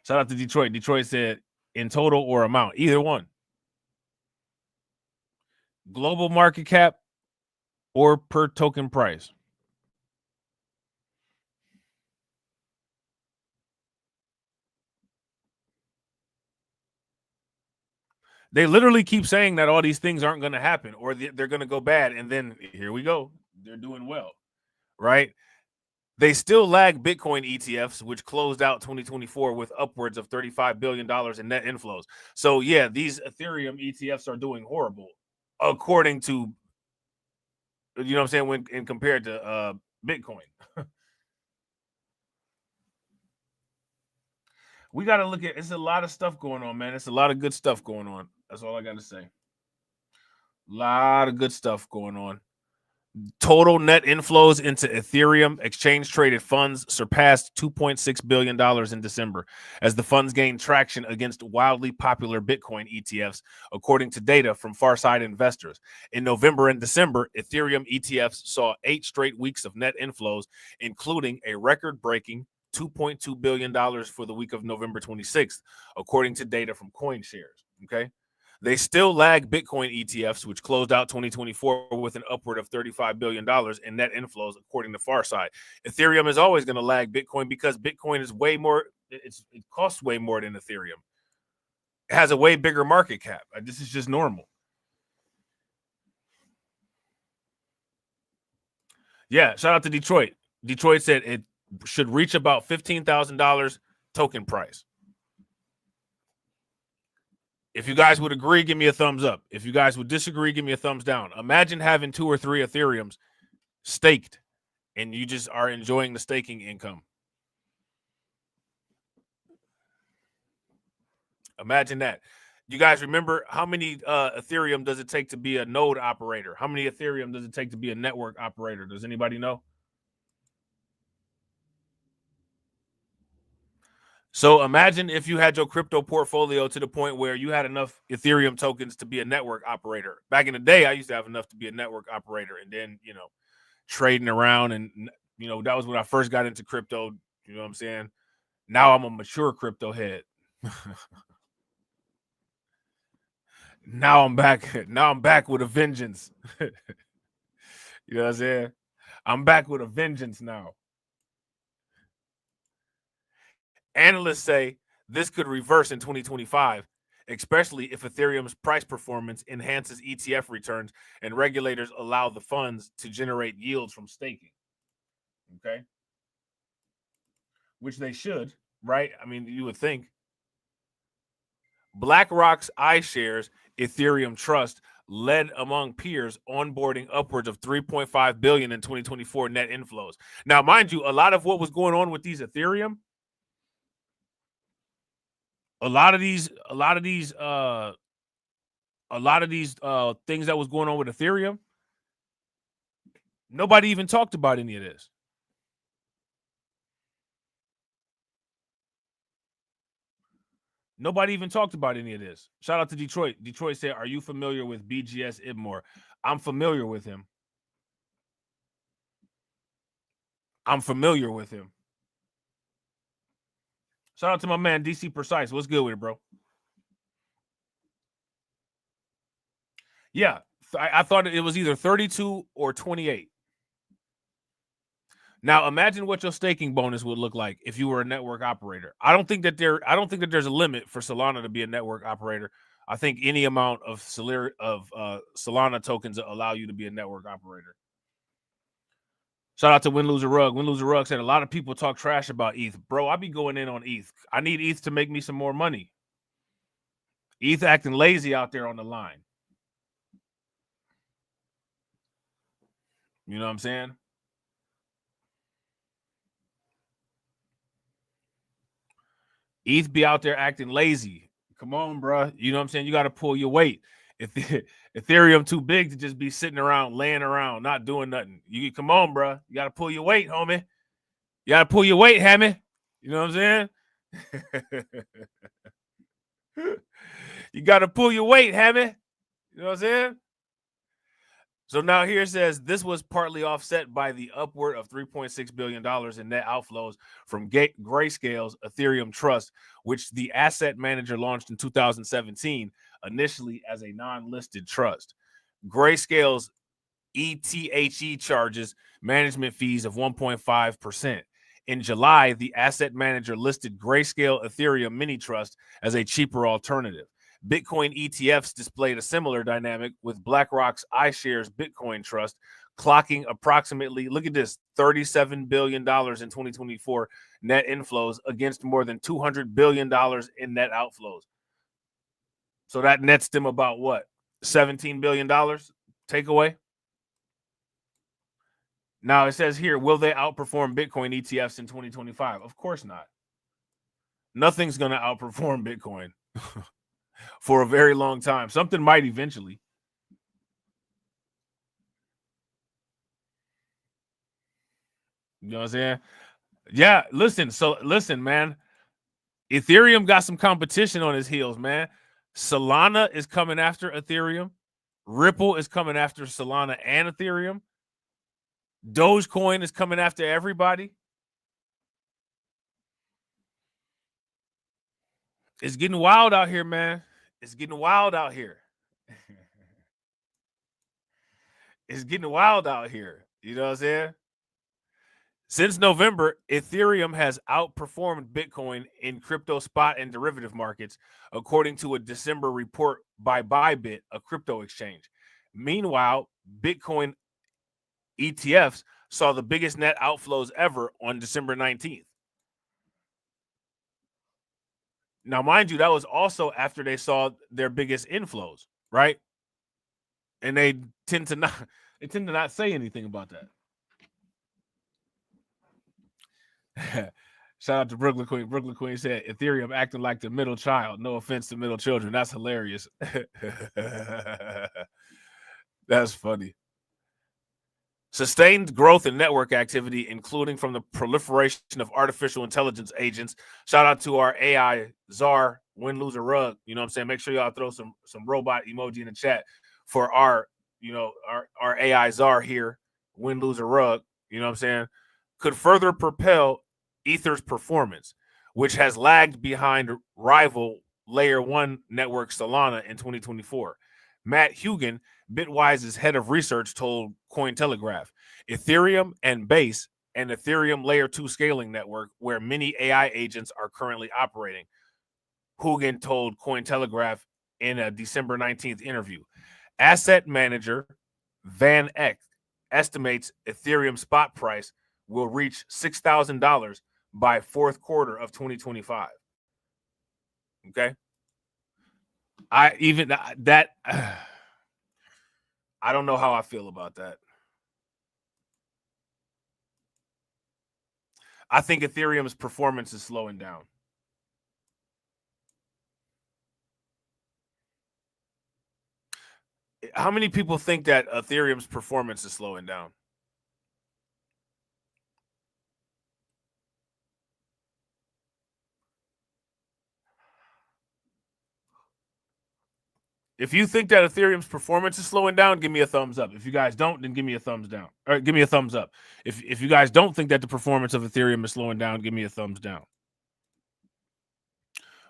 Shout out to Detroit. Detroit said in total or amount, either one. Global market cap or per token price? They literally keep saying that all these things aren't going to happen or they're going to go bad. And then here we go. They're doing well, right? They still lag Bitcoin ETFs, which closed out 2024 with upwards of $35 billion in net inflows. So, yeah, these Ethereum ETFs are doing horrible, according to, you know what I'm saying, when compared to Bitcoin. We got to look at, it's a lot of stuff going on, man. It's a lot of good stuff going on. That's all I got to say. A lot of good stuff going on. Total net inflows into Ethereum exchange-traded funds surpassed $2.6 billion in December as the funds gained traction against wildly popular Bitcoin ETFs, according to data from Farside Investors. In November and December, Ethereum ETFs saw 8 straight weeks of net inflows, including a record-breaking $2.2 billion for the week of November 26th, according to data from CoinShares. Okay. They still lag Bitcoin ETFs, which closed out 2024 with an upward of $35 billion in net inflows, according to Farside. Ethereum is always going to lag Bitcoin because Bitcoin is way more, it costs way more than Ethereum. It has a way bigger market cap. This is just normal. Yeah, shout out to Detroit. Detroit said it should reach about $15,000 token price. If you guys would agree, give me a thumbs up. If you guys would disagree, give me a thumbs down. Imagine having 2 or 3 Ethereums staked and you just are enjoying the staking income. Imagine that. You guys remember how many Ethereum does it take to be a node operator? How many Ethereum does it take to be a network operator? Does anybody know? So imagine if you had your crypto portfolio to the point where you had enough Ethereum tokens to be a network operator. Back in the day, I used to have enough to be a network operator, and then, you know, trading around, and, you know, that was when I first got into crypto. You know what I'm saying? Now I'm a mature crypto head. Now I'm back. Now I'm back with a vengeance. You know what I'm saying? I'm back with a vengeance now. Analysts say this could reverse in 2025, especially if Ethereum's price performance enhances ETF returns and regulators allow the funds to generate yields from staking. Okay? Which they should, right? I mean, you would think. BlackRock's iShares Ethereum Trust led among peers, onboarding upwards of $3.5 billion in 2024 net inflows. Now, mind you, a lot of what was going on with these Ethereum, a lot of these things that was going on with Ethereum, nobody even talked about any of this. Nobody even talked about any of this. Shout out to Detroit. Detroit said, "Are you familiar with BGS Ibmore?" I'm familiar with him. Shout out to my man DC Precise. What's good with it, bro? Yeah, I thought it was either 32 or 28. Now imagine what your staking bonus would look like if you were a network operator. I don't think that there's a limit for Solana to be a network operator. I think any amount of Solana tokens allow you to be a network operator. Shout out to Win Loser Rug. Win Loser Rug said a lot of people talk trash about ETH. Bro, I be going in on ETH. I need ETH to make me some more money. ETH acting lazy out there on the line. You know what I'm saying? ETH be out there acting lazy. Come on, bro. You know what I'm saying? You got to pull your weight. If Ethereum too big to just be sitting around, laying around, not doing nothing. You come on, bro. You got to pull your weight, homie. You got to pull your weight, hammy. You know what I'm saying? You got to pull your weight, hammy. You know what I'm saying? So now here it says this was partly offset by the upward of $3.6 billion in net outflows from Grayscale's Ethereum Trust, which the asset manager launched in 2017, initially as a non-listed trust. Grayscale's ETHE charges management fees of 1.5%. In July, the asset manager listed Grayscale Ethereum Mini Trust as a cheaper alternative. Bitcoin ETFs displayed a similar dynamic, with BlackRock's iShares Bitcoin Trust clocking approximately, look at this, $37 billion in 2024 net inflows against more than $200 billion in net outflows. So that nets them about what? $17 billion takeaway? Now it says here, will they outperform Bitcoin ETFs in 2025? Of course not. Nothing's going to outperform Bitcoin for a very long time. Something might eventually. You know what I'm saying? Yeah, listen, man. Ethereum got some competition on his heels, man. Solana is coming after Ethereum. Ripple is coming after Solana and Ethereum. Dogecoin is coming after everybody. It's getting wild out here, man. It's getting wild out here. It's getting wild out here. You know what I'm saying? Since November, Ethereum has outperformed Bitcoin in crypto spot and derivative markets, according to a December report by Bybit, a crypto exchange. Meanwhile, Bitcoin ETFs saw the biggest net outflows ever on December 19th. Now, mind you, that was also after they saw their biggest inflows, right? And they tend to not say anything about that. Shout out to Brooklyn Queen. Brooklyn Queen said Ethereum acting like the middle child. No offense to middle children. That's hilarious. That's funny. Sustained growth in network activity, including from the proliferation of artificial intelligence agents. Shout out to our AI czar, Win Loser Rug. You know what I'm saying? Make sure y'all throw some robot emoji in the chat for our AI czar here, Win Loser Rug. You know what I'm saying? Could further propel Ether's performance, which has lagged behind rival Layer 1 network Solana in 2024. Matt Hugan, Bitwise's head of research, told Cointelegraph, Ethereum and Base, an Ethereum Layer 2 scaling network where many AI agents are currently operating. Hugan told Cointelegraph in a December 19th interview. Asset manager Van Eck estimates Ethereum spot price will reach $6,000 by fourth quarter of 2025. Okay. I don't know how I feel about that. I think Ethereum's performance is slowing down. How many people think that Ethereum's performance is slowing down? If you think that Ethereum's performance is slowing down, give me a thumbs up. If you guys don't, then give me a thumbs down. Or give me a thumbs up. If you guys don't think that the performance of Ethereum is slowing down, give me a thumbs down.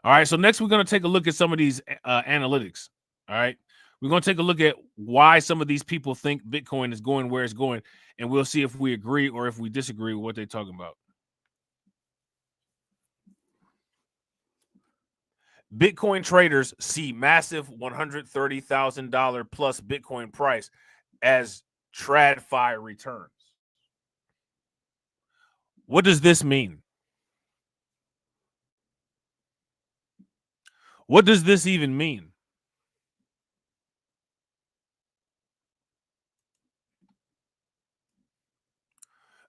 All right, so next we're going to take a look at some of these analytics. All right, we're going to take a look at why some of these people think Bitcoin is going where it's going, and we'll see if we agree or if we disagree with what they're talking about. Bitcoin traders see massive $130,000 plus Bitcoin price as TradFi returns. What does this mean? What does this even mean?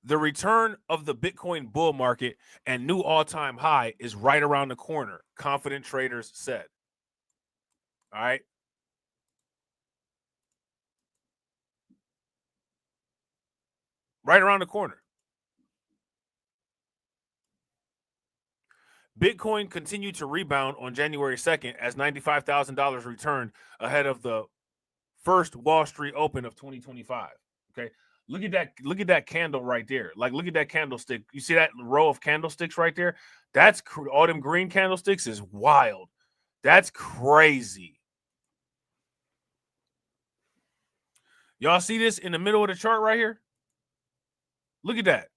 The return of the Bitcoin bull market and new all-time high is right around the corner, confident traders said. All right. Right around the corner. Bitcoin continued to rebound on January 2nd as $95,000 returned ahead of the first Wall Street Open of 2025. Okay. Look at that candle right there. Like, look at that candlestick. You see that row of candlesticks right there? That's all them green candlesticks is wild. That's crazy. Y'all see this in the middle of the chart right here? Look at that.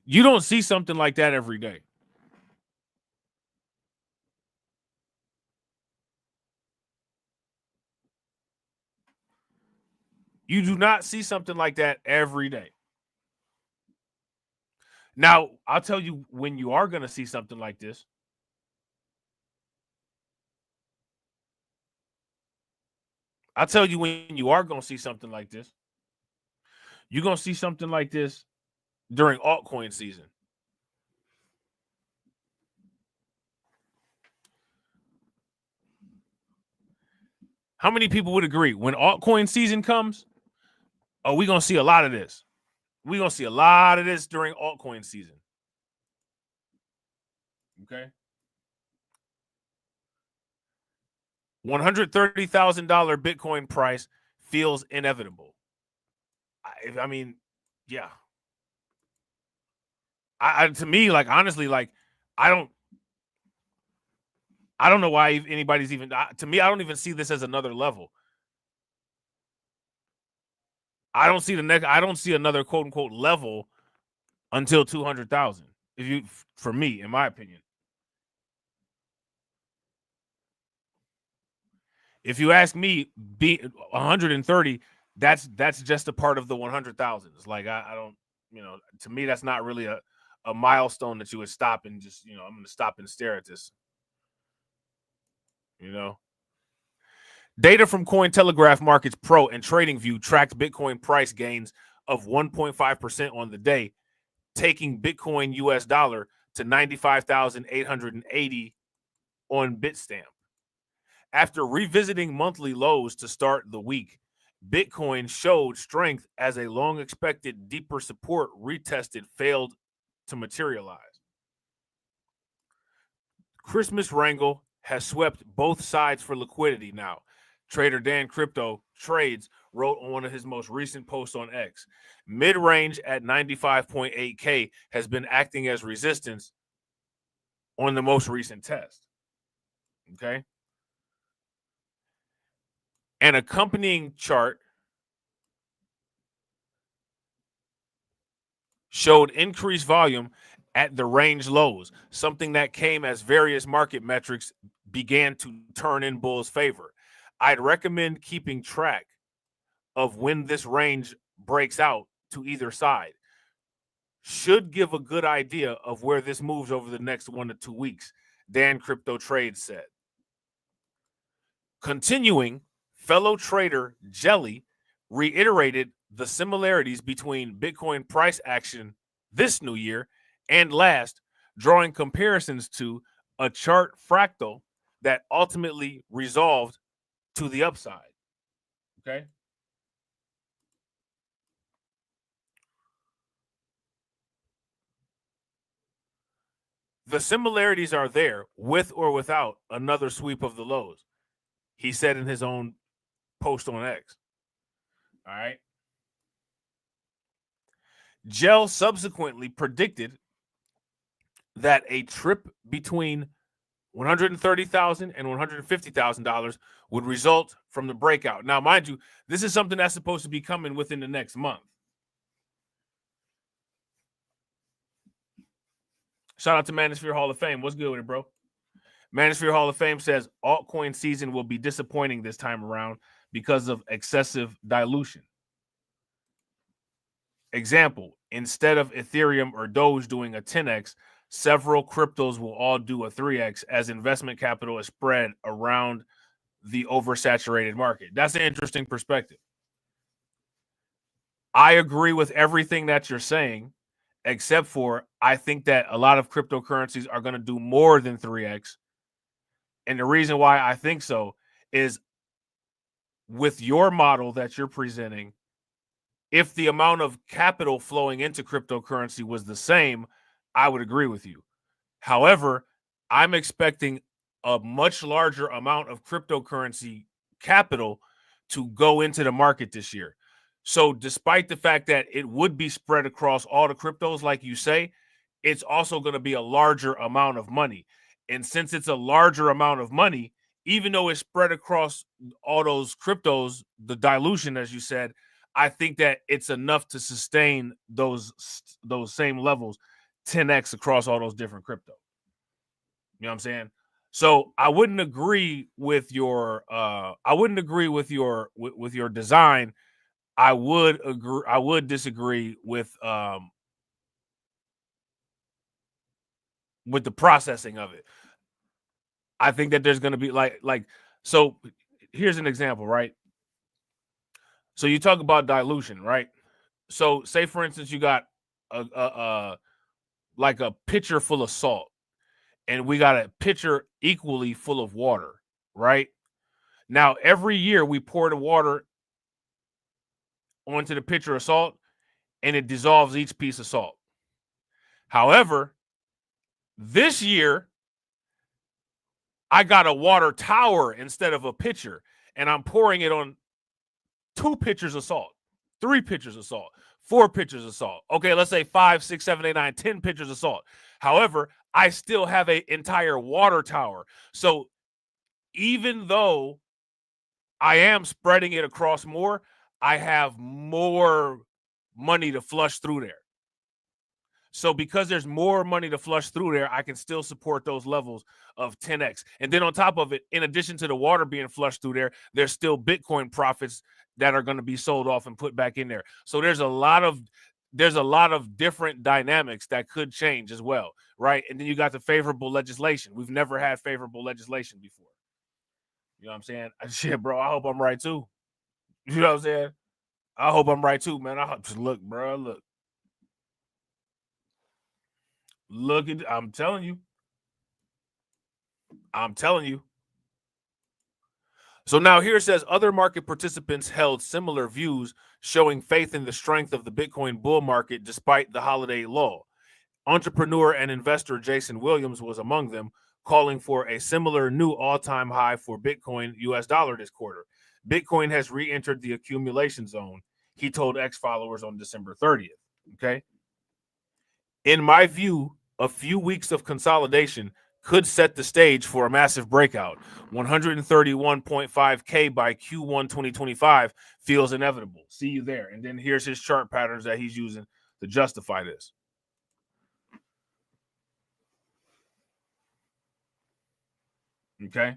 You don't see something like that every day. You do not see something like that every day. Now, I'll tell you when you are going to see something like this. I'll tell you when you are going to see something like this. You're going to see something like this during altcoin season. How many people would agree when altcoin season comes? Oh, we're going to see a lot of this. We're going to see a lot of this during altcoin season. Okay. $130,000 Bitcoin price feels inevitable. I mean, yeah. To me, like, honestly, like, I don't know why anybody's even, to me, I don't even see this as another level. I don't see another quote unquote level until 200,000. For me, in my opinion. If you ask me, 130, that's just a part of the 100,000s. Like, I don't, to me, that's not really a milestone that you would stop and just, I'm going to stop and stare at this. Data from Cointelegraph Markets Pro and TradingView tracked Bitcoin price gains of 1.5% on the day, taking Bitcoin US dollar to 95,880 on Bitstamp. After revisiting monthly lows to start the week, Bitcoin showed strength as a long-expected deeper support retested failed to materialize. Christmas wrangle has swept both sides for liquidity now. Trader Dan Crypto Trades wrote on one of his most recent posts on X. Mid-range at 95.8K has been acting as resistance on the most recent test. Okay? An accompanying chart showed increased volume at the range lows, something that came as various market metrics began to turn in bulls' favor. I'd recommend keeping track of when this range breaks out to either side. Should give a good idea of where this moves over the next 1 to 2 weeks, Dan Crypto Trades said. Continuing, fellow trader Jelly reiterated the similarities between Bitcoin price action this new year and last, drawing comparisons to a chart fractal that ultimately resolved to the upside. Okay? The similarities are there with or without another sweep of the lows, he said in his own post on X. All right. Gel subsequently predicted that a trip between $130,000 and $150,000 would result from the breakout. Now, mind you, this is something that's supposed to be coming within the next month. Shout out to Manosphere Hall of Fame. What's good with it, bro? Manosphere Hall of Fame says altcoin season will be disappointing this time around because of excessive dilution. Example, instead of Ethereum or Doge doing a 10x, several cryptos will all do a 3x as investment capital is spread around the oversaturated market. That's an interesting perspective. I agree with everything that you're saying, except for I think that a lot of cryptocurrencies are going to do more than 3x. And the reason why I think so is with your model that you're presenting, if the amount of capital flowing into cryptocurrency was the same, I would agree with you. However, I'm expecting a much larger amount of cryptocurrency capital to go into the market this year. So despite the fact that it would be spread across all the cryptos, like you say, it's also going to be a larger amount of money. And since it's a larger amount of money, even though it's spread across all those cryptos, the dilution, as you said, I think that it's enough to sustain those same levels 10x across all those different crypto. You know what I'm saying? So I wouldn't agree with your with your design. I would disagree with the processing of it. I think that there's going to be so here's an example, right? So you talk about dilution, right? So say for instance you got a pitcher full of salt and we got a pitcher equally full of water, right? Now every year we pour the water onto the pitcher of salt and it dissolves each piece of salt. However, this year I got a water tower instead of a pitcher, and I'm pouring it on 2 pitchers of salt, 3 pitchers of salt, 4 pitchers of salt. Okay, let's say 5, 6, 7, 8, 9, 10 pitchers of salt. However, I still have an entire water tower. So even though I am spreading it across more, I have more money to flush through there. So because there's more money to flush through there, I can still support those levels of 10x. And then on top of it, in addition to the water being flushed through there, there's still Bitcoin profits that are going to be sold off and put back in there. So there's a lot of different dynamics that could change as well, right? And then you got the favorable legislation. We've never had favorable legislation before. You know what I'm saying? Shit, bro, I hope I'm right too. You know what I'm saying? I hope I'm right too, man. Look, bro, look. Look at, I'm telling you. So now here it says other market participants held similar views, showing faith in the strength of the Bitcoin bull market despite the holiday lull. Entrepreneur and investor Jason Williams was among them, calling for a similar new all-time high for Bitcoin US dollar this quarter. Bitcoin has re-entered the accumulation zone, he told X followers on December 30th. Okay. In my view, a few weeks of consolidation could set the stage for a massive breakout. 131.5K by Q1 2025 feels inevitable. See you there. And then here's his chart patterns that he's using to justify this. Okay.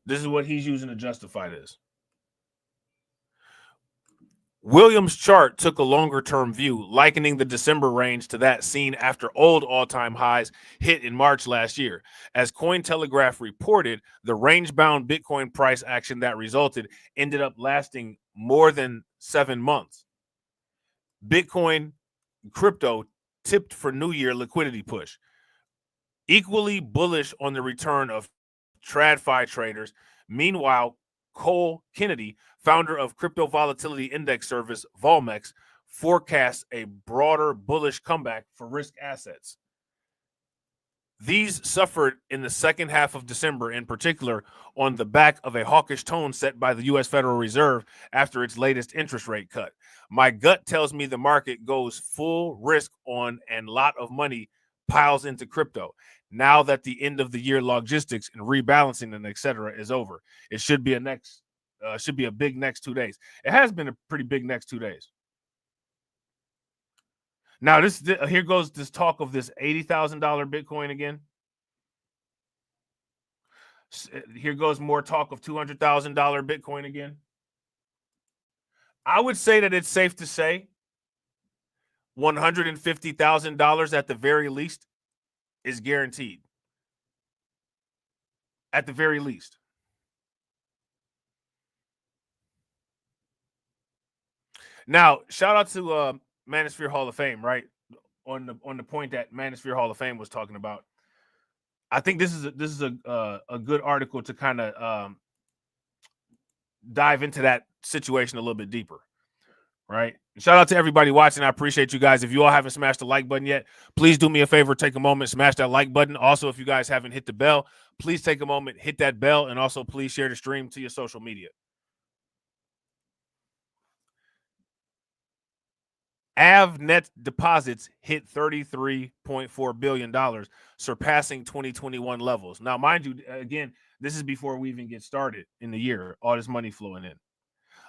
This is what he's using to justify this. Williams' chart took a longer-term view, likening the December range to that seen after old all-time highs hit in March last year. As Cointelegraph reported, the range-bound Bitcoin price action that resulted ended up lasting more than 7 months. Bitcoin crypto tipped for New Year liquidity push. Equally bullish on the return of TradFi traders. Meanwhile, Cole Kennedy, founder of crypto volatility index service Volmex, forecasts a broader bullish comeback for risk assets. These suffered in the second half of December, in particular, on the back of a hawkish tone set by the U.S. Federal Reserve after its latest interest rate cut. My gut tells me the market goes full risk on and a lot of money piles into crypto. Now that the end of the year logistics and rebalancing and et cetera is over, it should be a big next 2 days. It has been a pretty big next 2 days. Now here goes this talk of this $80,000 Bitcoin again. Here goes more talk of $200,000 Bitcoin again. I would say that it's safe to say $150,000 at the very least is guaranteed. At the very least. Now, shout out to Manosphere Hall of Fame, right? On the point that Manosphere Hall of Fame was talking about. I think this is a good article to kind of dive into that situation a little bit deeper. Right. Shout out to everybody watching. I appreciate you guys. If you all haven't smashed the like button yet, please do me a favor. Take a moment, smash that like button. Also, if you guys haven't hit the bell, please take a moment, hit that bell, and also please share the stream to your social media. AV net deposits hit $33.4 billion, surpassing 2021 levels. Now, mind you, again, this is before we even get started in the year, all this money flowing in.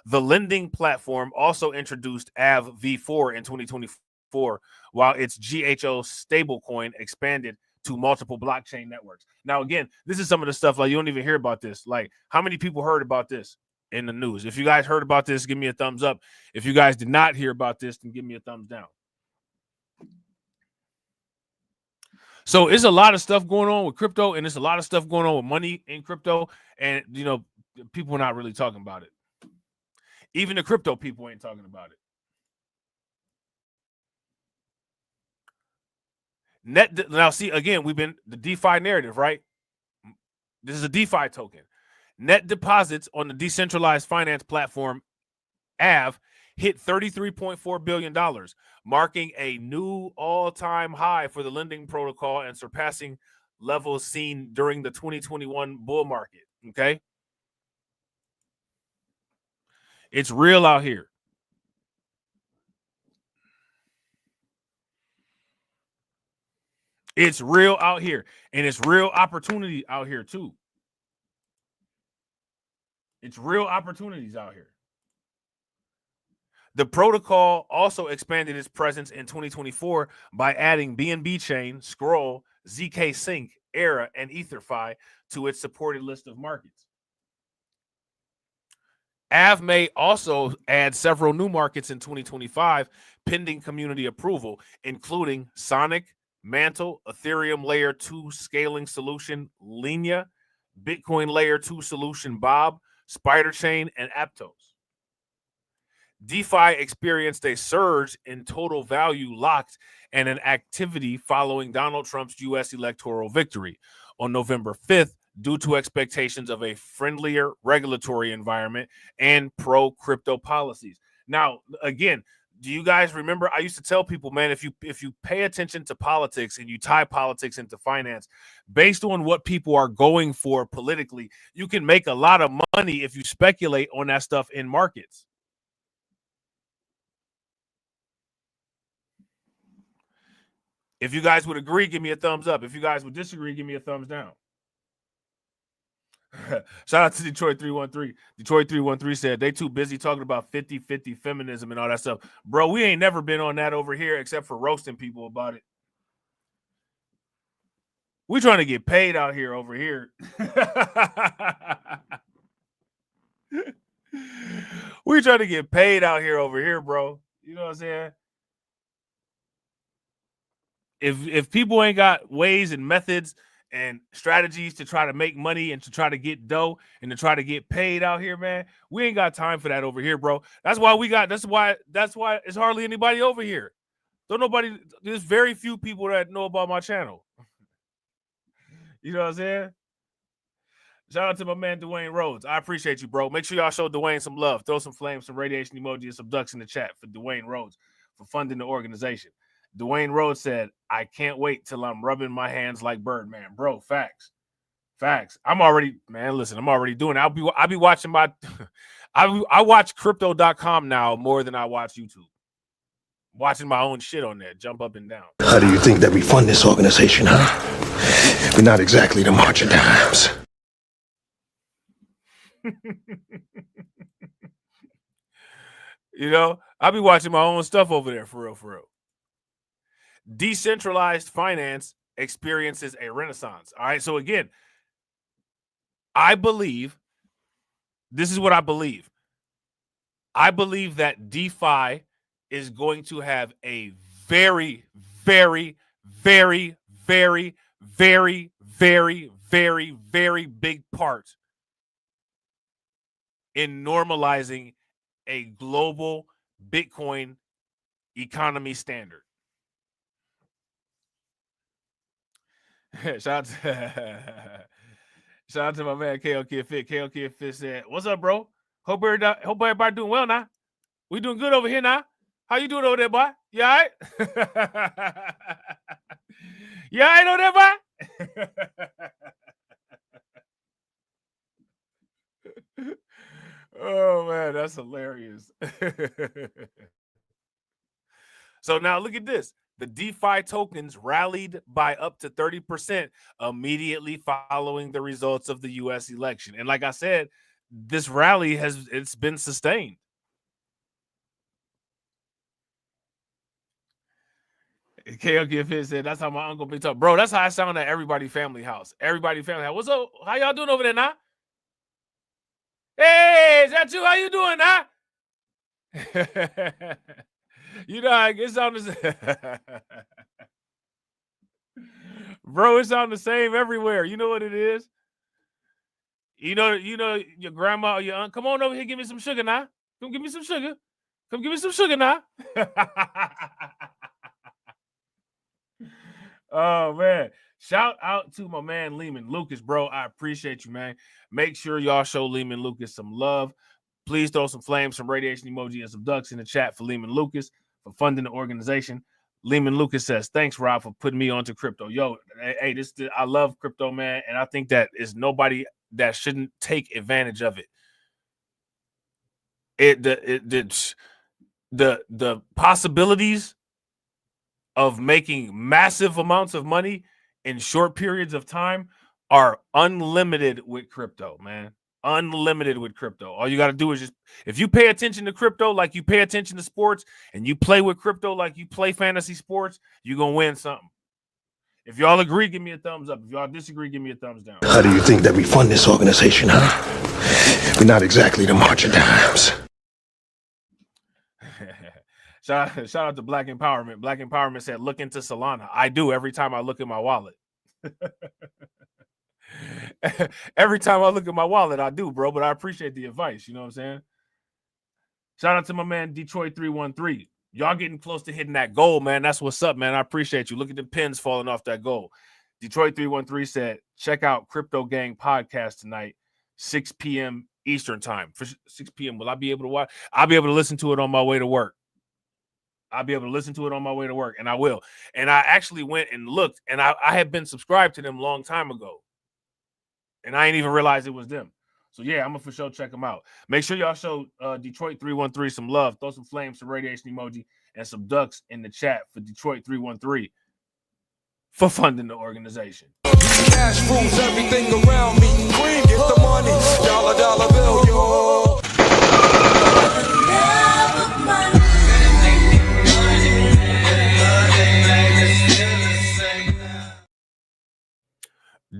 The lending platform also introduced AV V4 in 2024, while its GHO stablecoin expanded to multiple blockchain networks. Now, again, this is some of the stuff like you don't even hear about this. Like, how many people heard about this in the news? If you guys heard about this, give me a thumbs up. If you guys did not hear about this, then give me a thumbs down. So it's a lot of stuff going on with crypto, and there's a lot of stuff going on with money in crypto, and you know, people are not really talking about it. Even the crypto people ain't talking about it. Now, see, again, we've been the DeFi narrative, right? This is a DeFi token. Net deposits on the decentralized finance platform AV hit $33.4 billion, marking a new all-time high for the lending protocol and surpassing levels seen during the 2021 bull market. Okay. It's real out here. It's real out here, and it's real opportunity out here too. It's real opportunities out here. The protocol also expanded its presence in 2024 by adding BNB Chain, Scroll, ZK Sync, Era, and EtherFi to its supported list of markets. AV may also add several new markets in 2025, pending community approval, including Sonic, Mantle, Ethereum Layer 2 scaling solution, Lenia, Bitcoin Layer 2 solution, Bob, Spider Chain, and Aptos. DeFi experienced a surge in total value locked and an activity following Donald Trump's U.S. electoral victory on November 5th due to expectations of a friendlier regulatory environment and pro-crypto policies. Now, again, do you guys remember? I used to tell people, man, if you pay attention to politics and you tie politics into finance, based on what people are going for politically, you can make a lot of money if you speculate on that stuff in markets. If you guys would agree, give me a thumbs up. If you guys would disagree, give me a thumbs down. Shout out to Detroit 313. Detroit 313 said they too busy talking about 50-50 feminism and all that stuff. Bro, we ain't never been on that over here except for roasting people about it. We trying to get paid out here over here. We trying to get paid out here over here, bro. You know what I'm saying? If people ain't got ways and methods and strategies to try to make money and to try to get dough and to try to get paid out here, man, we ain't got time for that over here, bro. That's why it's hardly anybody over here. There's very few people that know about my channel. You know what I'm saying? Shout out to my man Dwayne Rhodes. I appreciate you, bro. Make sure y'all show Dwayne some love. Throw some flames, some radiation emoji, and some ducks in the chat for Dwayne Rhodes for funding the organization. Dwayne Rhodes said, I can't wait till I'm rubbing my hands like Birdman. Bro, facts. I'm already doing it. I'll be watching my I watch crypto.com now more than I watch YouTube. Watching my own shit on there, jump up and down. How do you think that we fund this organization, huh? We're not exactly the march of dimes. You know, I'll be watching my own stuff over there for real. Decentralized finance experiences a renaissance. All right. So again, I believe this is what I believe. I believe that DeFi is going to have a very, very, very, very, very, very, very, very big part in normalizing a global Bitcoin economy standard. Shout out to my man KLK Fit. KLK Fit said, "What's up, bro? Hope everybody doing well now. We doing good over here now. How you doing over there, boy? You all right? You all right over there, boy?" Oh man, that's hilarious. So now look at this. The DeFi tokens rallied by up to 30% immediately following the results of the U.S. election. And like I said, this rally it's been sustained. KOKF said, that's how my uncle be talking. Bro, that's how I sound at everybody family house. Everybody family house. What's up? How y'all doing over there now? Hey, is that you? How you doing now? You know, it's on the bro, it's on the same everywhere. You know what it is? You know your grandma or your aunt. Come on over here, give me some sugar now. Come give me some sugar. Come give me some sugar now. Oh man. Shout out to my man Lehman Lucas, bro. I appreciate you, man. Make sure y'all show Lehman Lucas some love. Please throw some flames, some radiation emoji, and some ducks in the chat for Lehman Lucas for funding the organization. Lehman Lucas says, thanks, Rob, for putting me onto crypto. Yo, hey, I love crypto, man, and I think that is nobody that shouldn't take advantage of it. The possibilities of making massive amounts of money in short periods of time are unlimited with crypto, man. Unlimited with crypto. All you got to do is just, if you pay attention to crypto like you pay attention to sports, and you play with crypto like you play fantasy sports, you're going to win something. If y'all agree, give me a thumbs up. If y'all disagree, give me a thumbs down. How do you think that we fund this organization, huh? We're not exactly the march of dimes. Shout out to Black Empowerment. Black Empowerment said, look into Solana. I do every time I look at my wallet. Every time I look at my wallet, I do, bro. But I appreciate the advice. You know what I'm saying? Shout out to my man Detroit 313. Y'all getting close to hitting that goal, man. That's what's up, man. I appreciate you. Look at the pins falling off that goal. Detroit 313 said, check out Crypto Gang podcast tonight, 6 p.m. Eastern time. For 6 p.m. Will I be able to watch? I'll be able to listen to it on my way to work. I'll be able to listen to it on my way to work, and I will. And I actually went and looked, and I had been subscribed to them a long time ago. And I ain't even realized it was them. So, yeah, I'm going to for sure check them out. Make sure y'all show Detroit 313 some love. Throw some flames, some radiation emoji, and some ducks in the chat for Detroit 313 for funding the organization. Cash rules everything around me. Green, get the money. Dollar bill, yo.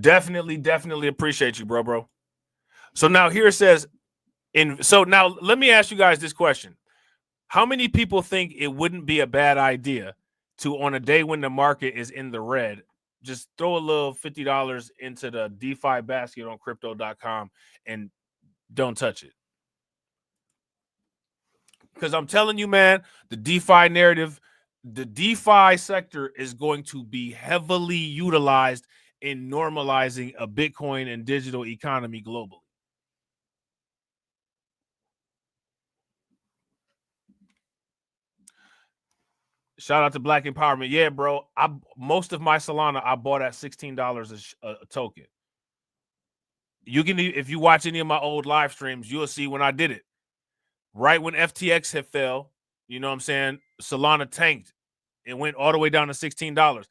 Definitely appreciate you, bro. So now here it says, so now let me ask you guys this question. How many people think it wouldn't be a bad idea to, on a day when the market is in the red, just throw a little $50 into the DeFi basket on crypto.com and don't touch it? Because I'm telling you, man, the DeFi narrative, the DeFi sector is going to be heavily utilized in normalizing a Bitcoin and digital economy globally. Shout out to Black Empowerment. Yeah, bro. Most of my Solana I bought at $16 a token. You can, if you watch any of my old live streams, you'll see when I did it. Right when FTX had fell, you know what I'm saying? Solana tanked. It went all the way down to $16.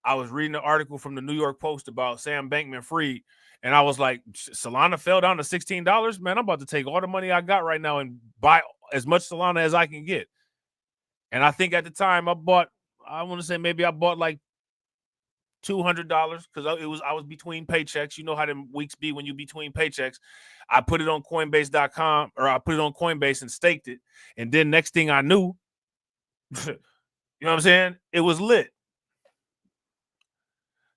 I was reading an article from the New York Post about Sam Bankman-Fried, and I was like, Solana fell down to $16? Man, I'm about to take all the money I got right now and buy as much Solana as I can get. And I think at the time I want to say maybe I bought like $200 because I was between paychecks. You know how them weeks be when you between paychecks. I put it on Coinbase.com, or I put it on Coinbase and staked it. And then next thing I knew, you know what I'm saying? It was lit.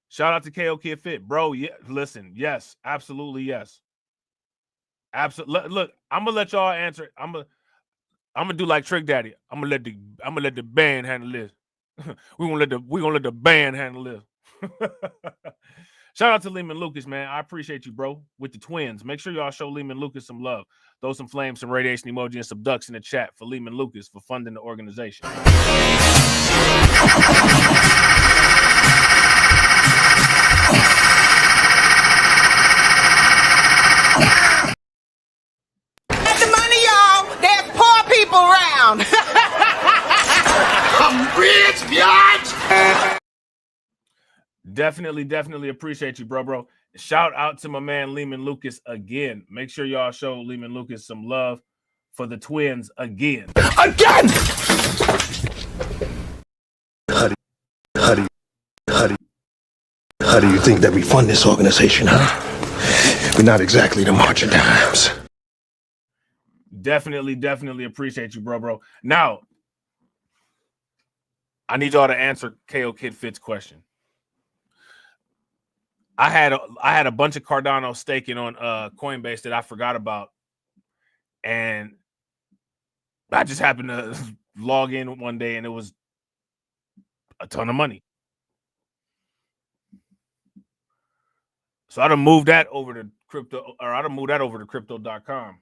Shout out to KOK Fit, bro. Yeah, listen, yes, absolutely, yes, absolutely. Look, I'm gonna let y'all answer. I'm gonna do like Trick Daddy. I'm gonna let the band handle this. We're gonna let the band handle this. Shout out to Lehman Lucas, man. I appreciate you, bro, with the twins. Make sure y'all show Lehman Lucas some love. Throw some flames, some radiation emoji, and some ducks in the chat for Lehman Lucas for funding the organization. The money, y'all. There's poor people around. I'm rich. Definitely appreciate you, bro. Shout out to my man Lehman Lucas again. Make sure y'all show Lehman Lucas some love for the twins again. Again! How do you think that we fund this organization, huh? We're not exactly the March of Dimes. Definitely appreciate you, bro. Now, I need y'all to answer KO Kid Fit's question. I had a bunch of Cardano staking on Coinbase that I forgot about, and I just happened to log in one day and it was a ton of money. So I'd have moved that over to crypto, or I'd have moved that over to crypto.com.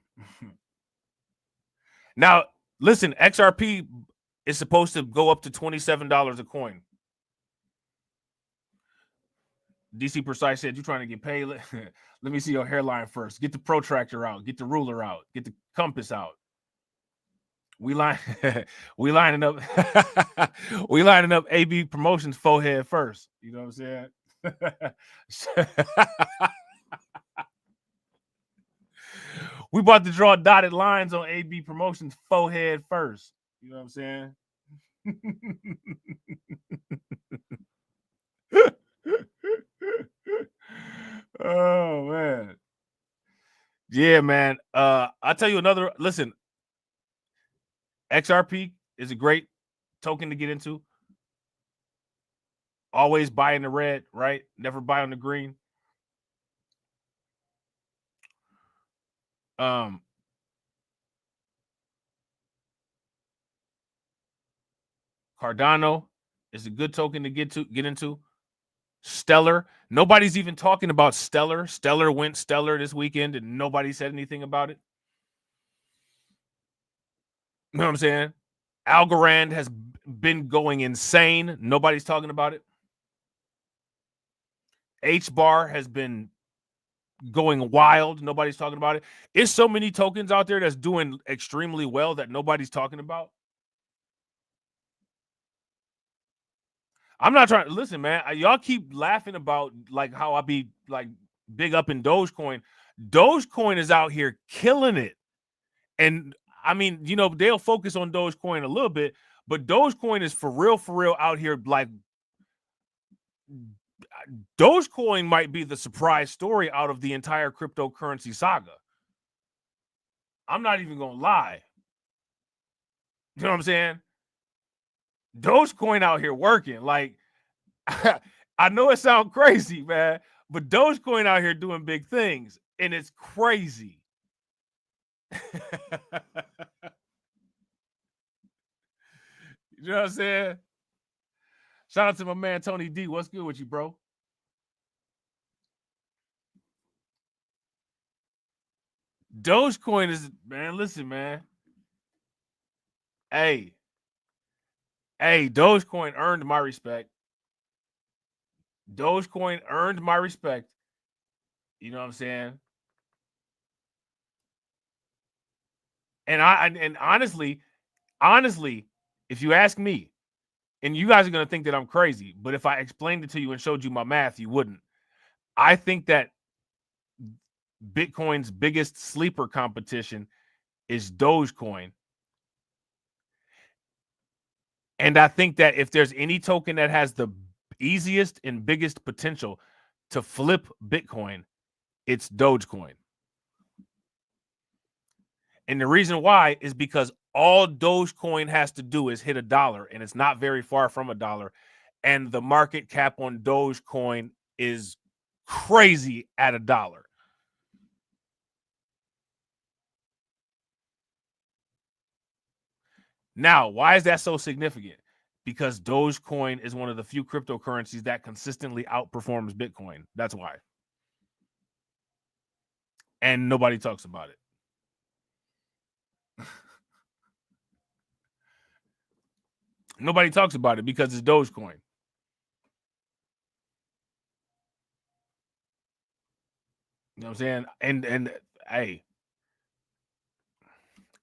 Now, listen, XRP is supposed to go up to $27 a coin. DC Precise said, "You trying to get paid? Let me see your hairline first. Get the protractor out. Get the ruler out. Get the compass out. We lining up. We lining up AB Promotions forehead first. You know what I'm saying? We about to draw dotted lines on AB Promotions forehead first. You know what I'm saying?" Oh man. Yeah, man. I'll tell you another. Listen, XRP is a great token to get into. Always buy in the red, right? Never buy on the green. Cardano is a good token to get into. Stellar. Nobody's even talking about Stellar. Stellar went stellar this weekend and nobody said anything about it. You know what I'm saying? Algorand has been going insane. Nobody's talking about it. H-bar has been going wild. Nobody's talking about it. It's so many tokens out there that's doing extremely well that nobody's talking about. I'm not trying to listen, man. Y'all keep laughing about like how I be like big up in Dogecoin. Dogecoin is out here killing it. And I mean, you know, they'll focus on Dogecoin a little bit, but Dogecoin is for real out here. Like Dogecoin might be the surprise story out of the entire cryptocurrency saga. I'm not even gonna lie. You know what I'm saying? Dogecoin out here working. Like, I know it sounds crazy, man, but Dogecoin out here doing big things, and it's crazy. You know what I'm saying? Shout out to my man Tony D. What's good with you, bro? Dogecoin is, man, listen, man. Hey, Dogecoin earned my respect. Dogecoin earned my respect. You know what I'm saying? And honestly, if you ask me, and you guys are gonna think that I'm crazy, but if I explained it to you and showed you my math, you wouldn't. I think that Bitcoin's biggest sleeper competition is Dogecoin. And I think that if there's any token that has the easiest and biggest potential to flip Bitcoin, it's Dogecoin. And the reason why is because all Dogecoin has to do is hit $1, and it's not very far from $1. And the market cap on Dogecoin is crazy at $1. Now, why is that so significant? Because Dogecoin is one of the few cryptocurrencies that consistently outperforms Bitcoin. That's why. And nobody talks about it. Nobody talks about it because it's Dogecoin. You know what I'm saying? And hey.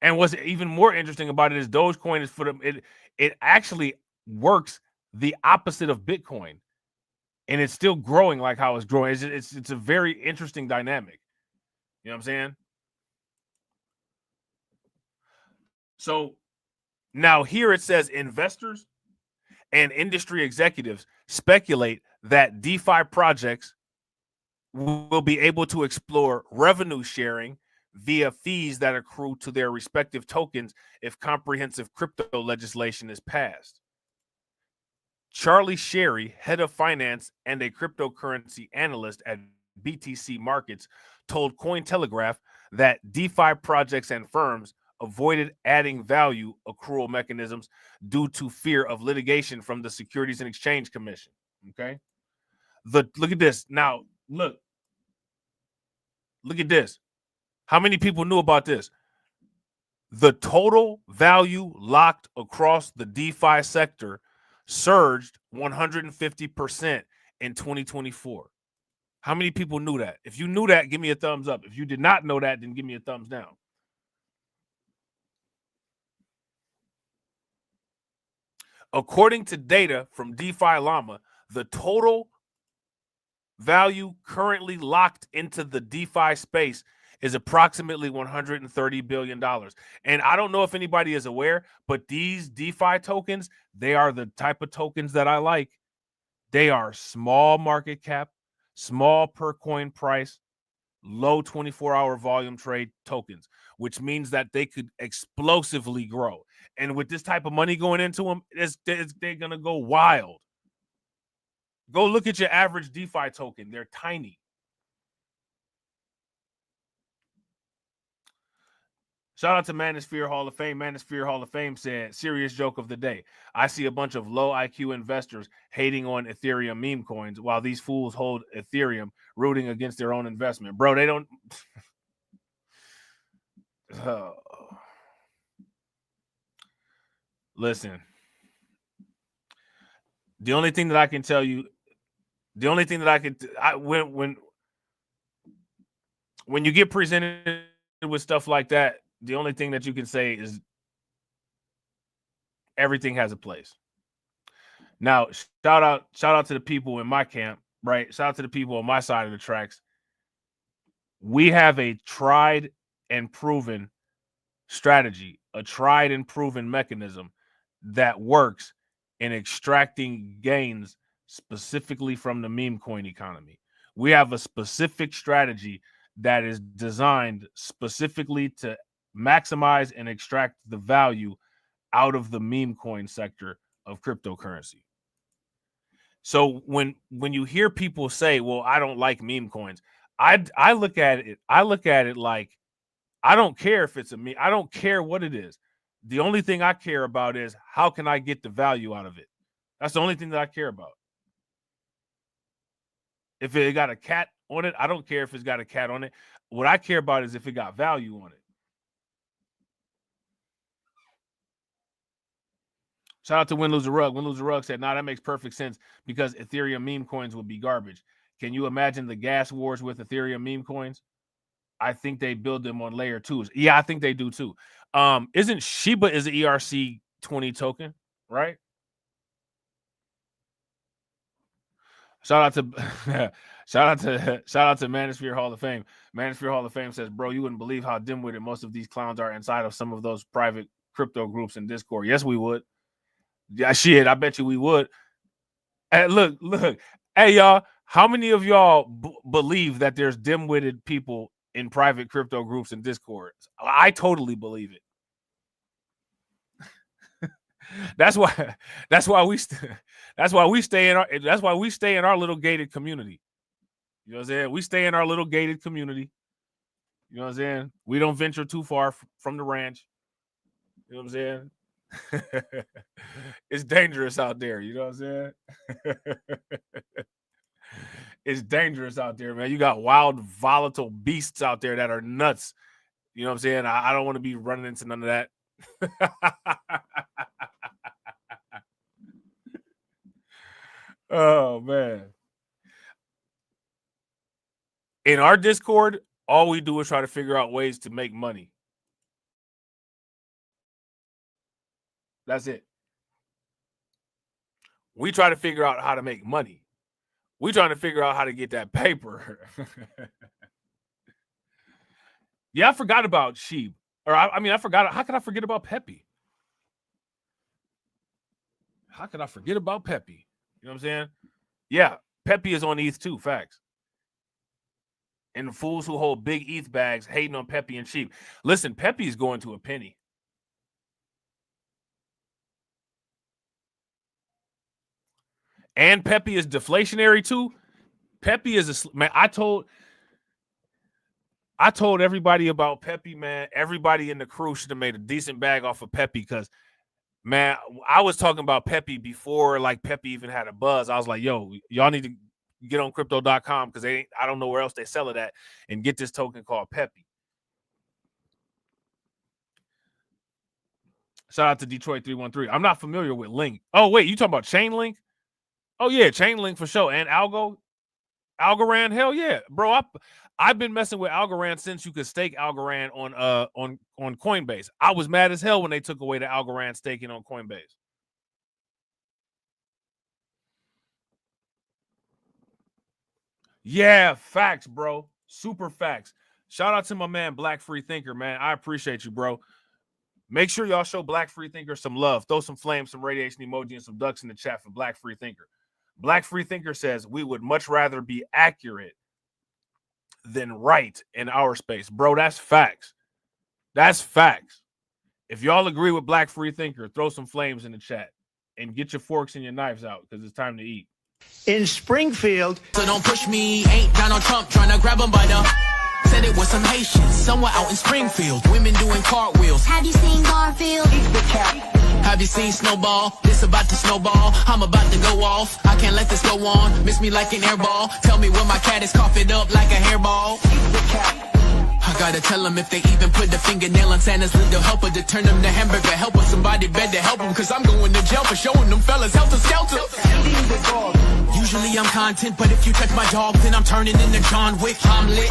And what's even more interesting about it is Dogecoin is for the it actually works the opposite of Bitcoin. and it's still growing like how it's growing. It's a very interesting dynamic. You know what I'm saying? So now here it says investors and industry executives speculate that DeFi projects will be able to explore revenue sharing via fees that accrue to their respective tokens if comprehensive crypto legislation is passed. Charlie Sherry, head of finance and a cryptocurrency analyst at BTC Markets, told Cointelegraph that DeFi projects and firms avoided adding value accrual mechanisms due to fear of litigation from the Securities and Exchange Commission. Okay. Look at this. Now, look at this. How many people knew about this? The total value locked across the DeFi sector surged 150% in 2024. How many people knew that? If you knew that, give me a thumbs up. If you did not know that, then give me a thumbs down. According to data from DeFi Llama, the total value currently locked into the DeFi space is approximately $130 billion. And I don't know if anybody is aware, but these DeFi tokens, they are the type of tokens that I like. They are small market cap, small per coin price, low 24-hour volume trade tokens, which means that they could explosively grow. And with this type of money going into them, they're going to go wild. Go look at your average DeFi token. They're tiny. Shout out to Manosphere Hall of Fame. Manosphere Hall of Fame said, serious joke of the day. I see a bunch of low IQ investors hating on Ethereum meme coins while these fools hold Ethereum, rooting against their own investment. Bro, they don't. Listen. The only thing that I can tell you, when you get presented with stuff like that, the only thing that you can say is everything has a place. Now, shout out to the people in my camp, right? Shout out to the people on my side of the tracks. We have a tried and proven strategy, a tried and proven mechanism that works in extracting gains specifically from the meme coin economy. We have a specific strategy that is designed specifically to maximize and extract the value out of the meme coin sector of cryptocurrency. So when you hear people say, well, I don't like meme coins, I look at it like, I don't care if it's a meme. I don't care what it is. The only thing I care about is how can I get the value out of it? That's the only thing that I care about. If it got a cat on it, I don't care if it's got a cat on it. What I care about is if it got value on it. Shout out to Win Lose a Rug. Win Lose a Rug said, nah, that makes perfect sense because Ethereum meme coins would be garbage. Can you imagine the gas wars with Ethereum meme coins? I think they build them on layer 2s. Yeah, I think they do too. Isn't Shiba is an ERC20 token, right? Shout out to Manosphere Hall of Fame. Manosphere Hall of Fame says, bro, you wouldn't believe how dim-witted most of these clowns are inside of some of those private crypto groups in Discord. Yes, we would. Yeah, shit, I bet you we would. Hey, look. Hey, y'all, how many of y'all believe that there's dim-witted people in private crypto groups and Discord? I totally believe it. That's why we stay in our little gated community. You know what I'm saying? We stay in our little gated community. You know what I'm saying? We don't venture too far from the ranch. You know what I'm saying? It's dangerous out there. You know what I'm saying? It's dangerous out there, man. You got wild, volatile beasts out there that are nuts. You know what I'm saying? I don't want to be running into none of that. Oh, man. In our Discord, all we do is try to figure out ways to make money. That's it. We try to figure out how to make money. We trying to figure out how to get that paper. Yeah, I forgot about Sheep. Or I forgot. How could I forget about Peppy? How could I forget about Peppy? You know what I'm saying? Yeah, Peppy is on ETH too. Facts. And the fools who hold big ETH bags hating on Peppy and Sheep. Listen, Peppy is going to a penny. And Peppy is deflationary too. Peppy is man. I told everybody about Peppy, man. Everybody in the crew should have made a decent bag off of Peppy because, man, I was talking about Peppy before like Peppy even had a buzz. I was like, yo, y'all need to get on crypto.com because I don't know where else they sell it at and get this token called Peppy. Shout out to Detroit 313. I'm not familiar with Link. Oh, wait, you talking about Chainlink? Oh, yeah, Chainlink for sure. And Algorand, hell yeah. Bro, I've been messing with Algorand since you could stake Algorand on Coinbase. I was mad as hell when they took away the Algorand staking on Coinbase. Yeah, facts, bro. Super facts. Shout out to my man, Black Free Thinker, man. I appreciate you, bro. Make sure y'all show Black Free Thinker some love. Throw some flames, some radiation emoji, and some ducks in the chat for Black Free Thinker. Black Free Thinker says, we would much rather be accurate than right in our space. Bro, that's facts. That's facts. If y'all agree with Black Free Thinker, throw some flames in the chat and get your forks and your knives out because it's time to eat. In Springfield. So don't push me, ain't Donald Trump trying to grab him by the... Said it was some Haitians, somewhere out in Springfield. Women doing cartwheels. Have you seen Garfield? Have you seen Snowball? This about to snowball. I'm about to go off. I can't let this go on. Miss me like an airball. Tell me when my cat is cough it up like a hairball. I gotta tell them if they even put the fingernail on Santa's little helper to turn them to hamburger helper. Somebody better help them cause I'm going to jail for showing them fellas helter skelter. Usually I'm content, but if you touch my dog, then I'm turning into John Wick. I'm lit.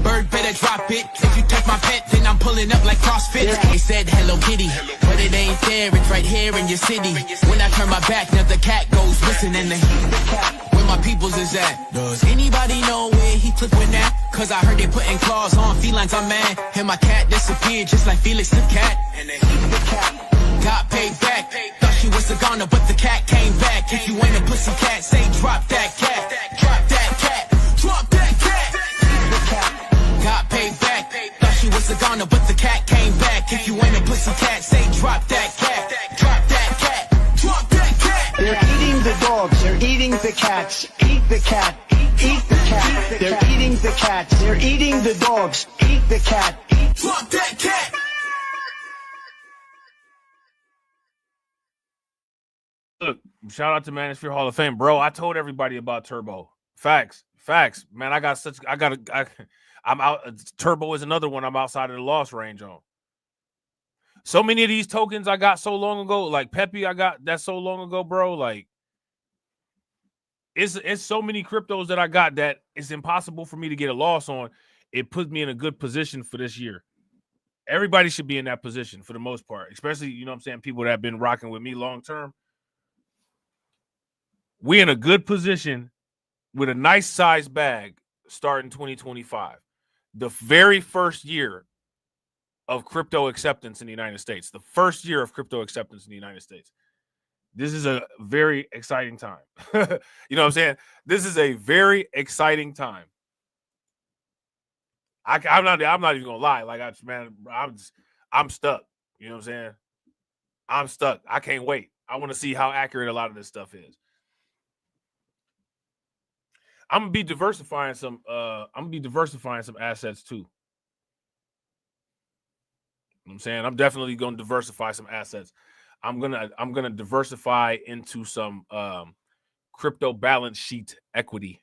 Bird better drop it. If you touch my pet, then I'm pulling up like CrossFit. They said Hello Kitty, but it ain't there. It's right here in your city. When I turn my back, now the cat goes missing and where my peoples is at. Does anybody know where he took with that? Cause I heard they putting claws on felines, I'm mad. And my cat disappeared just like Felix the cat. And got paid back. Thought she was a goner, but the cat came back. If you ain't a pussy cat, say drop that cat. Drop that cat. Drop that cat. Got paid back. Thought she was a goner, but the cat came back. If you ain't a pussy cat, say drop that cat. Drop that cat. Drop that cat. They're eating the dogs. They're eating the cats. Eat the cat. Eat the cat. They're eating the cats. They're eating the dogs. Eat the cat. Drop that cat. Look, shout out to Manosphere Hall of Fame, bro. I told everybody about Turbo. Facts, man. I'm out. Turbo is another one I'm outside of the loss range on. So many of these tokens I got so long ago, like Peppy, I got that so long ago, bro. Like, it's so many cryptos that I got that it's impossible for me to get a loss on. It puts me in a good position for this year. Everybody should be in that position for the most part, especially, you know what I'm saying, people that have been rocking with me long term. We in a good position with a nice size bag starting 2025. The very first year of crypto acceptance in the United States. The first year of crypto acceptance in the United States. This is a very exciting time. You know what I'm saying? This is a very exciting time. I'm not even gonna lie. Like I'm stuck. You know what I'm saying? I'm stuck. I can't wait. I want to see how accurate a lot of this stuff is. I'm gonna be diversifying some assets too. You know what I'm saying? I'm definitely gonna diversify some assets. I'm gonna diversify into some crypto balance sheet equity.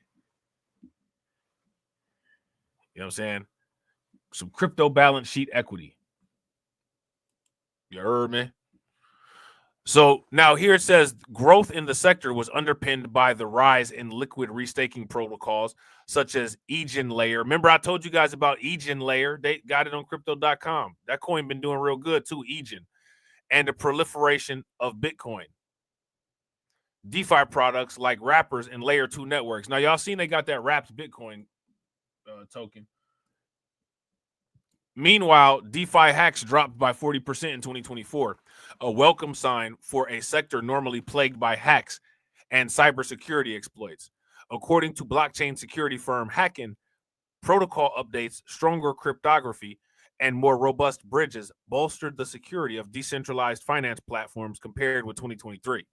You know what I'm saying? Some crypto balance sheet equity. You heard me? So now here it says growth in the sector was underpinned by the rise in liquid restaking protocols such as Egen Layer. Remember I told you guys about Egen Layer? They got it on crypto.com. That coin been doing real good too, Egen. And the proliferation of Bitcoin. DeFi products like wrappers and layer 2 networks. Now, y'all seen they got that wrapped Bitcoin token. Meanwhile, DeFi hacks dropped by 40% in 2024, a welcome sign for a sector normally plagued by hacks and cybersecurity exploits. According to blockchain security firm Hackin, protocol updates, stronger cryptography, and more robust bridges bolstered the security of decentralized finance platforms compared with 2023.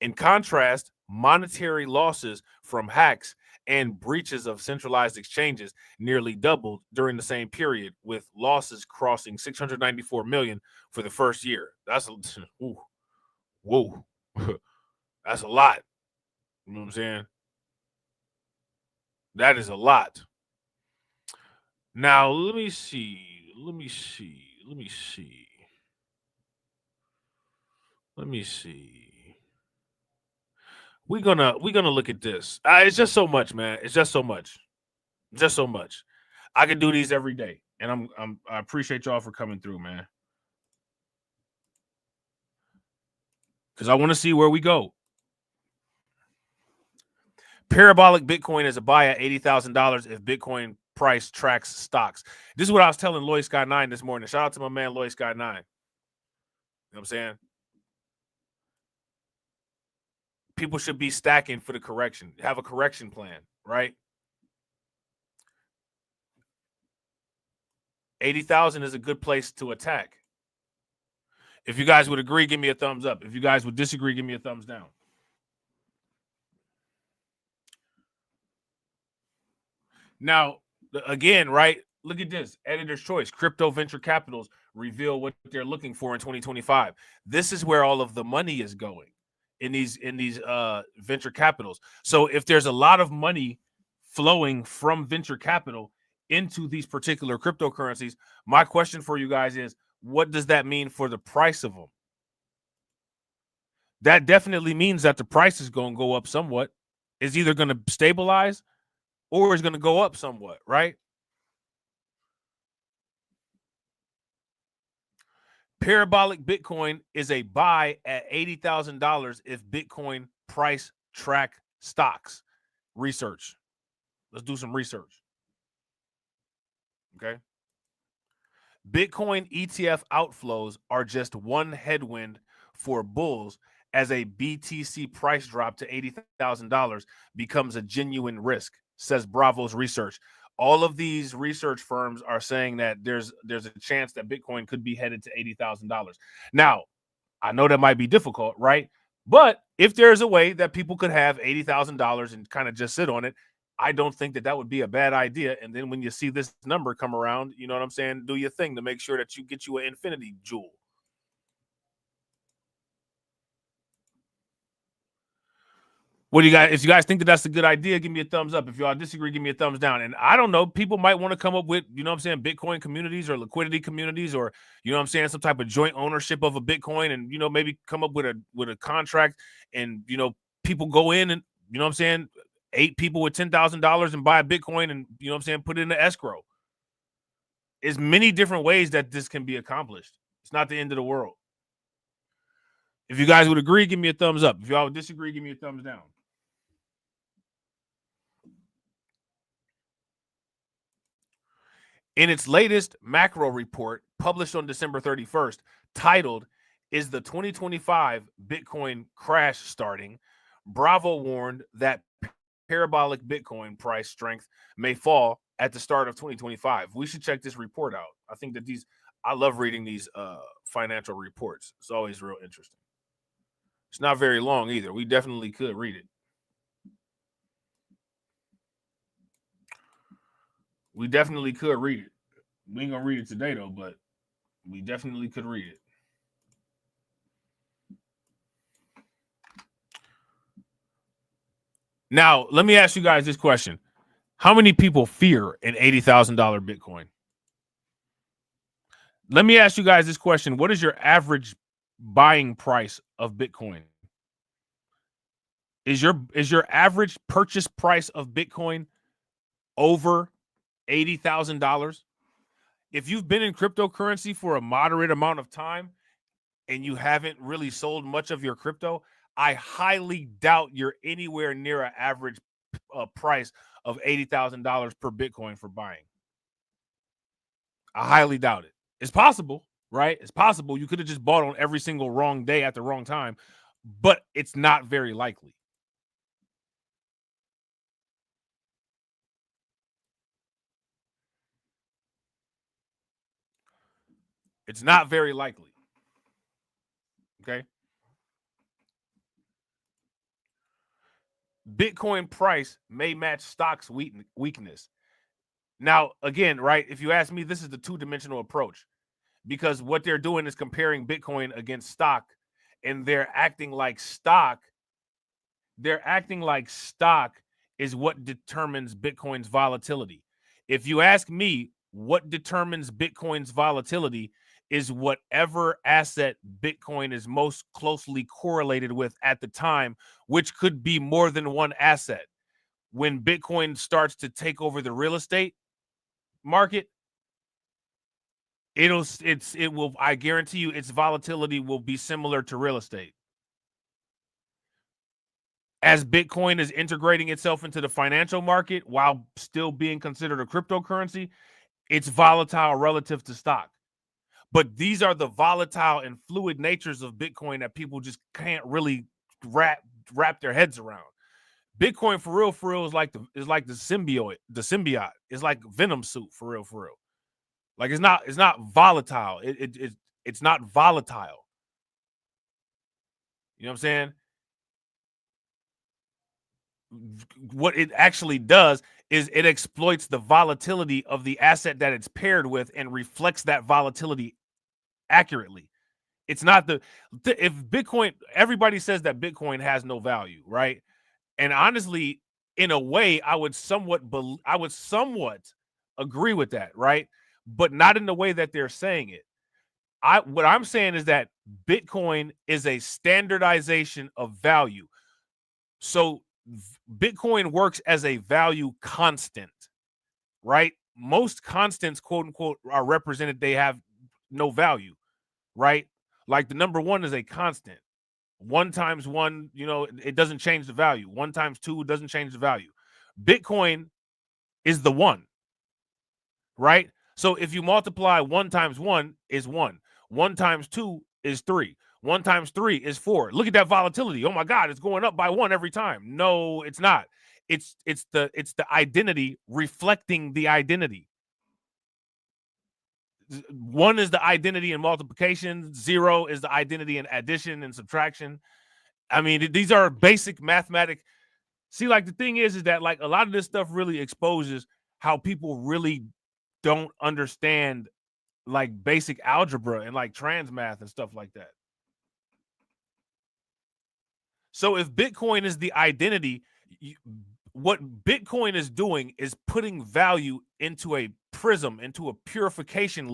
In contrast, monetary losses from hacks and breaches of centralized exchanges nearly doubled during the same period, with losses crossing 694 million for the first year. That's whoa. That's a lot. You know what I'm saying? That is a lot. Now, let me see. We're gonna look at this. It's just so much, man. It's just so much. I can do these every day, and I appreciate y'all for coming through, man. Because I want to see where we go. Parabolic Bitcoin is a buy at $80,000 if Bitcoin price tracks stocks. This is what I was telling Lloyd Sky 9 this morning. Shout out to my man Lloyd Sky 9. You know what I'm saying? People should be stacking for the correction. Have a correction plan, right? 80,000 is a good place to attack. If you guys would agree, give me a thumbs up. If you guys would disagree, give me a thumbs down. Now, again, right? Look at this. Editor's choice. Crypto venture capitals reveal what they're looking for in 2025. This is where all of the money is going in these venture capitals. So if there's a lot of money flowing from venture capital into these particular cryptocurrencies, my question for you guys is, what does that mean for the price of them? That definitely means that the price is going to go up somewhat. It's either going to stabilize or it's going to go up somewhat, right? Parabolic Bitcoin is a buy at $80,000 if Bitcoin price track stocks. Research. Let's do some research. Okay. Bitcoin ETF outflows are just one headwind for bulls as a BTC price drop to $80,000 becomes a genuine risk, says Bravo's research. All of these research firms are saying that there's a chance that Bitcoin could be headed to $80,000. Now, I know that might be difficult, right? But if there's a way that people could have $80,000 and kind of just sit on it, I don't think that would be a bad idea. And then when you see this number come around, you know what I'm saying? Do your thing to make sure that you get you an infinity jewel. What do you guys? If you guys think that that's a good idea, give me a thumbs up. If y'all disagree, give me a thumbs down. And I don't know, people might want to come up with, you know what I'm saying, Bitcoin communities or liquidity communities, or, you know what I'm saying, some type of joint ownership of a Bitcoin, and, you know, maybe come up with a contract, and, you know, people go in and, you know what I'm saying, 8 people with $10,000 and buy a Bitcoin and, you know what I'm saying, put it in the escrow. There's many different ways that this can be accomplished. It's not the end of the world. If you guys would agree, give me a thumbs up. If y'all would disagree, give me a thumbs down. In its latest macro report published on December 31st, titled, "Is the 2025 Bitcoin Crash Starting?" Bravo warned that parabolic Bitcoin price strength may fall at the start of 2025. We should check this report out. I think that I love reading these financial reports. It's always real interesting. It's not very long either. We definitely could read it. We definitely could read it. We ain't gonna read it today though, but we definitely could read it. Now, let me ask you guys this question. How many people fear an $80,000 Bitcoin? Let me ask you guys this question. What is your average buying price of Bitcoin? Is your average purchase price of Bitcoin over $80,000? If you've been in cryptocurrency for a moderate amount of time and you haven't really sold much of your crypto, I highly doubt you're anywhere near an average price of $80,000 per Bitcoin for buying. I highly doubt it. It's possible, right? It's possible. You could have just bought on every single wrong day at the wrong time, but it's not very likely. It's not very likely. Okay. Bitcoin price may match stock's weakness. Now, again, right, if you ask me, this is the two-dimensional approach, because what they're doing is comparing Bitcoin against stock, and they're acting like stock is what determines Bitcoin's volatility. If you ask me, what determines Bitcoin's volatility is whatever asset Bitcoin is most closely correlated with at the time, which could be more than one asset. When Bitcoin starts to take over the real estate market, I guarantee you its volatility will be similar to real estate. As Bitcoin is integrating itself into the financial market while still being considered a cryptocurrency, it's volatile relative to stock. But these are the volatile and fluid natures of Bitcoin that people just can't really wrap their heads around. Bitcoin for real is like the symbiote. It's like venom suit for real. Like it's not volatile. It's not volatile. You know what I'm saying? What it actually does is it exploits the volatility of the asset that it's paired with and reflects that volatility accurately. It's not if Bitcoin, everybody says that Bitcoin has no value, right? And honestly, in a way, I would somewhat agree with that, right? But not in the way that they're saying it. What I'm saying is that Bitcoin is a standardization of value. So Bitcoin works as a value constant, right? Most constants, quote unquote, are represented. They have no value, right? Like the number one is a constant. 1 times 1, it doesn't change the value. 1 times 2 doesn't change the value. Bitcoin is the 1, right? So if you multiply 1 times 1 is 1. 1 times 2 is 3. 1 times 3 is 4. Look at that volatility. Oh my God, it's going up by 1 every time. No, it's not. It's the identity reflecting the identity. 1 is the identity in multiplication. 0 is the identity in addition and subtraction. I mean, these are basic mathematics. See, like the thing is that like a lot of this stuff really exposes how people really don't understand like basic algebra and like trans math and stuff like that. So if Bitcoin is the identity, what Bitcoin is doing is putting value into a prism, into a purification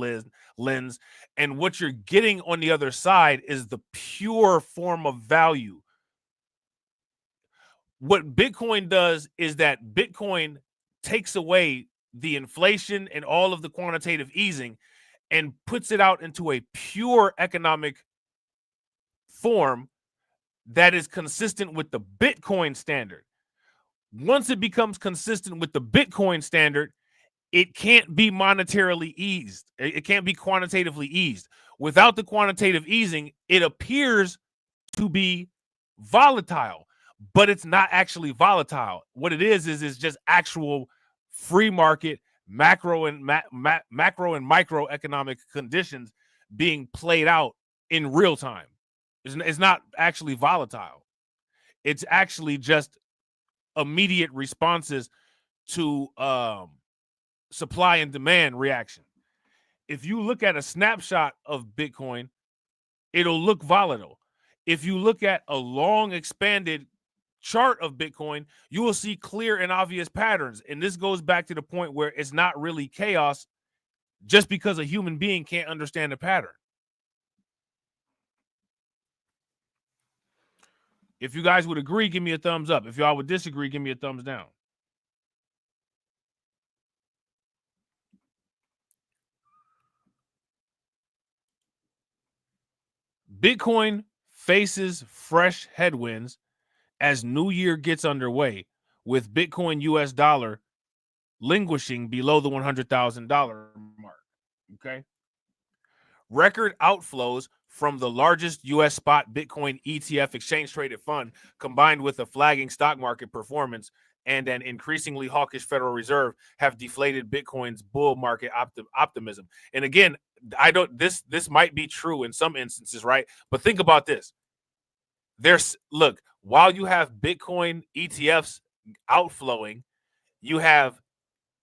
lens, and what you're getting on the other side is the pure form of value. What Bitcoin does is that Bitcoin takes away the inflation and all of the quantitative easing and puts it out into a pure economic form that is consistent with the Bitcoin standard. Once it becomes consistent with the Bitcoin standard, it can't be monetarily eased. It can't be quantitatively eased. Without the quantitative easing, it appears to be volatile, but it's not actually volatile. What it is just actual free market, macro and microeconomic conditions being played out in real time. It's not actually volatile. It's actually just immediate responses to supply and demand reaction. If you look at a snapshot of Bitcoin, it'll look volatile. If you look at a long expanded chart of Bitcoin, you will see clear and obvious patterns. And this goes back to the point where it's not really chaos just because a human being can't understand the pattern. If you guys would agree, give me a thumbs up. If y'all would disagree, give me a thumbs down. Bitcoin faces fresh headwinds as New Year gets underway, with Bitcoin US dollar languishing below the $100,000 mark. Okay. Record outflows from the largest U.S. spot Bitcoin ETF exchange traded fund, combined with a flagging stock market performance and an increasingly hawkish Federal Reserve, have deflated Bitcoin's bull market optimism. And again, this might be true in some instances, right? But think about this. While you have Bitcoin ETFs outflowing, you have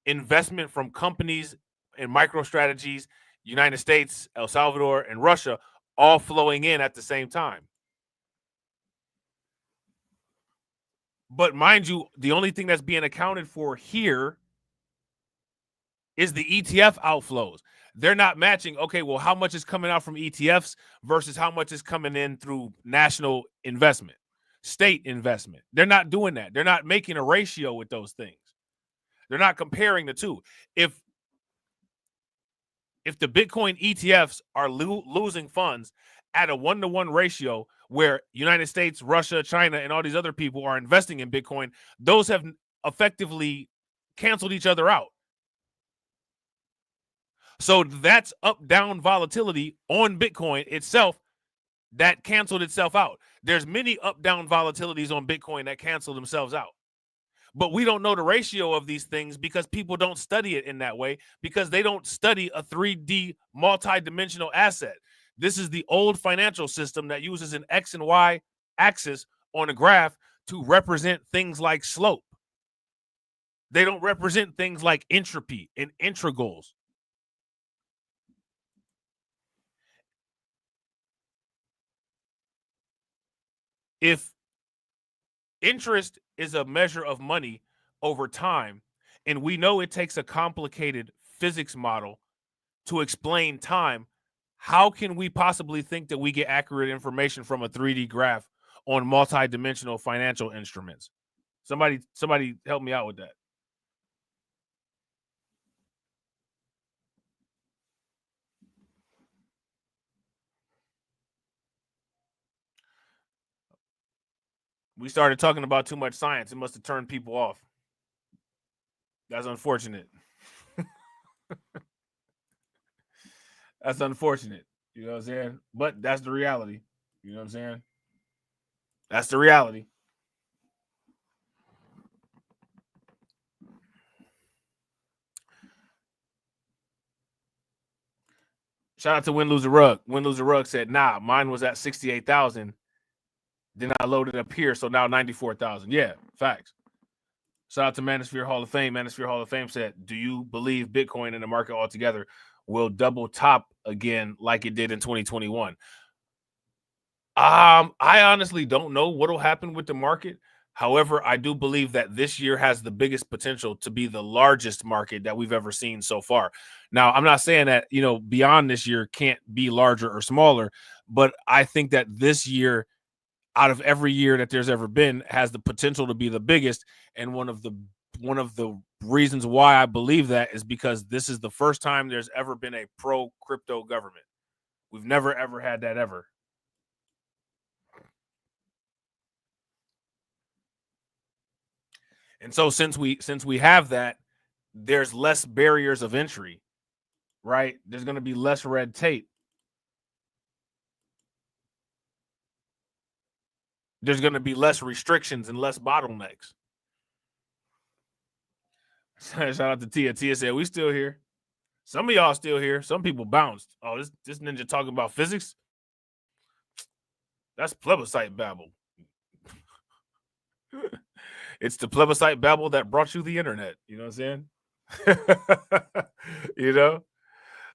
investment from companies and MicroStrategies, United States, El Salvador, and Russia all flowing in at the same time. But mind you, the only thing that's being accounted for here is the ETF outflows. They're not matching, okay, well, how much is coming out from ETFs versus how much is coming in through national investment, state investment. They're not doing that. They're not making a ratio with those things. They're not comparing the two. If the Bitcoin ETFs are losing funds at a 1-to-1 ratio where United States, Russia, China, and all these other people are investing in Bitcoin, those have effectively canceled each other out. So that's up-down volatility on Bitcoin itself that canceled itself out. There's many up-down volatilities on Bitcoin that cancel themselves out. But we don't know the ratio of these things because people don't study it in that way, because they don't study a 3D multi-dimensional asset. This is the old financial system that uses an X and Y axis on a graph to represent things like slope. They don't represent things like entropy and integrals. If interest is a measure of money over time, and we know it takes a complicated physics model to explain time, how can we possibly think that we get accurate information from a 3D graph on multi-dimensional financial instruments? Somebody help me out with that. We started talking about too much science. It must have turned people off. That's unfortunate. That's unfortunate. You know what I'm saying? But that's the reality. You know what I'm saying? That's the reality. Shout out to Win Loser Rug. Win Loser Rug said, nah, mine was at 68,000. Then I loaded up here, so now 94,000. Yeah, facts. Shout out to Manosphere Hall of Fame. Manosphere Hall of Fame said, do you believe Bitcoin and the market altogether will double top again like it did in 2021? I honestly don't know what will happen with the market. However, I do believe that this year has the biggest potential to be the largest market that we've ever seen so far. Now, I'm not saying that, beyond this year can't be larger or smaller, but I think that this year, out of every year that there's ever been, has the potential to be the biggest. And one of the reasons why I believe that is because this is the first time there's ever been a pro-crypto government. We've never, ever had that ever. And so since we have that, there's less barriers of entry, right? There's going to be less red tape. There's going to be less restrictions and less bottlenecks. Shout out to Tia. Tia said, we still here. Some of y'all still here. Some people bounced. Oh, this ninja talking about physics? That's plebiscite babble. It's the plebiscite babble that brought you the internet. You know what I'm saying?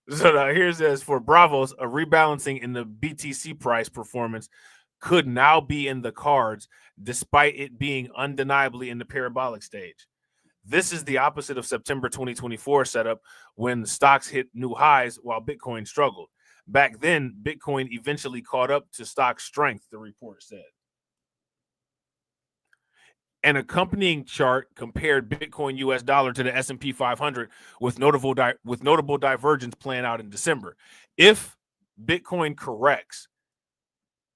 So now here's this for Bravos, a rebalancing in the BTC price performance could now be in the cards, despite it being undeniably in the parabolic stage. This is the opposite of September 2024 setup, when the stocks hit new highs while Bitcoin struggled. Back then, Bitcoin eventually caught up to stock strength, the report said. An accompanying chart compared Bitcoin US dollar to the S&P 500 with notable divergence playing out in December. If Bitcoin corrects,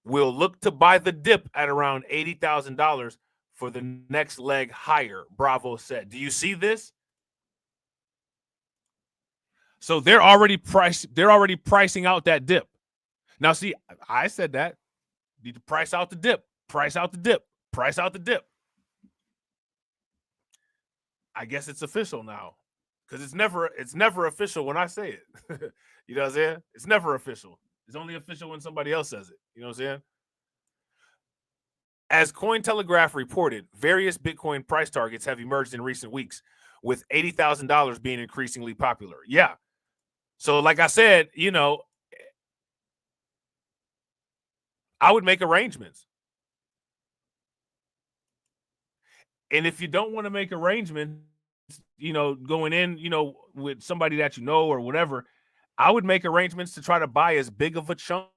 will look to buy the dip at around $80,000 for the next leg higher, Bravo said. Do you see this? So they're already pricing out that dip. Now, see, I said that. Need to price out the dip. Price out the dip. Price out the dip. I guess it's official now. Because it's never official when I say it. You know what I'm saying? It's never official. It's only official when somebody else says it. You know what I'm saying? As Cointelegraph reported, various Bitcoin price targets have emerged in recent weeks, with $80,000 being increasingly popular. Yeah. So like I said, you know, I would make arrangements. And if you don't want to make arrangements, you know, going in, you know, with somebody that you know or whatever, I would make arrangements to try to buy as big of a chunk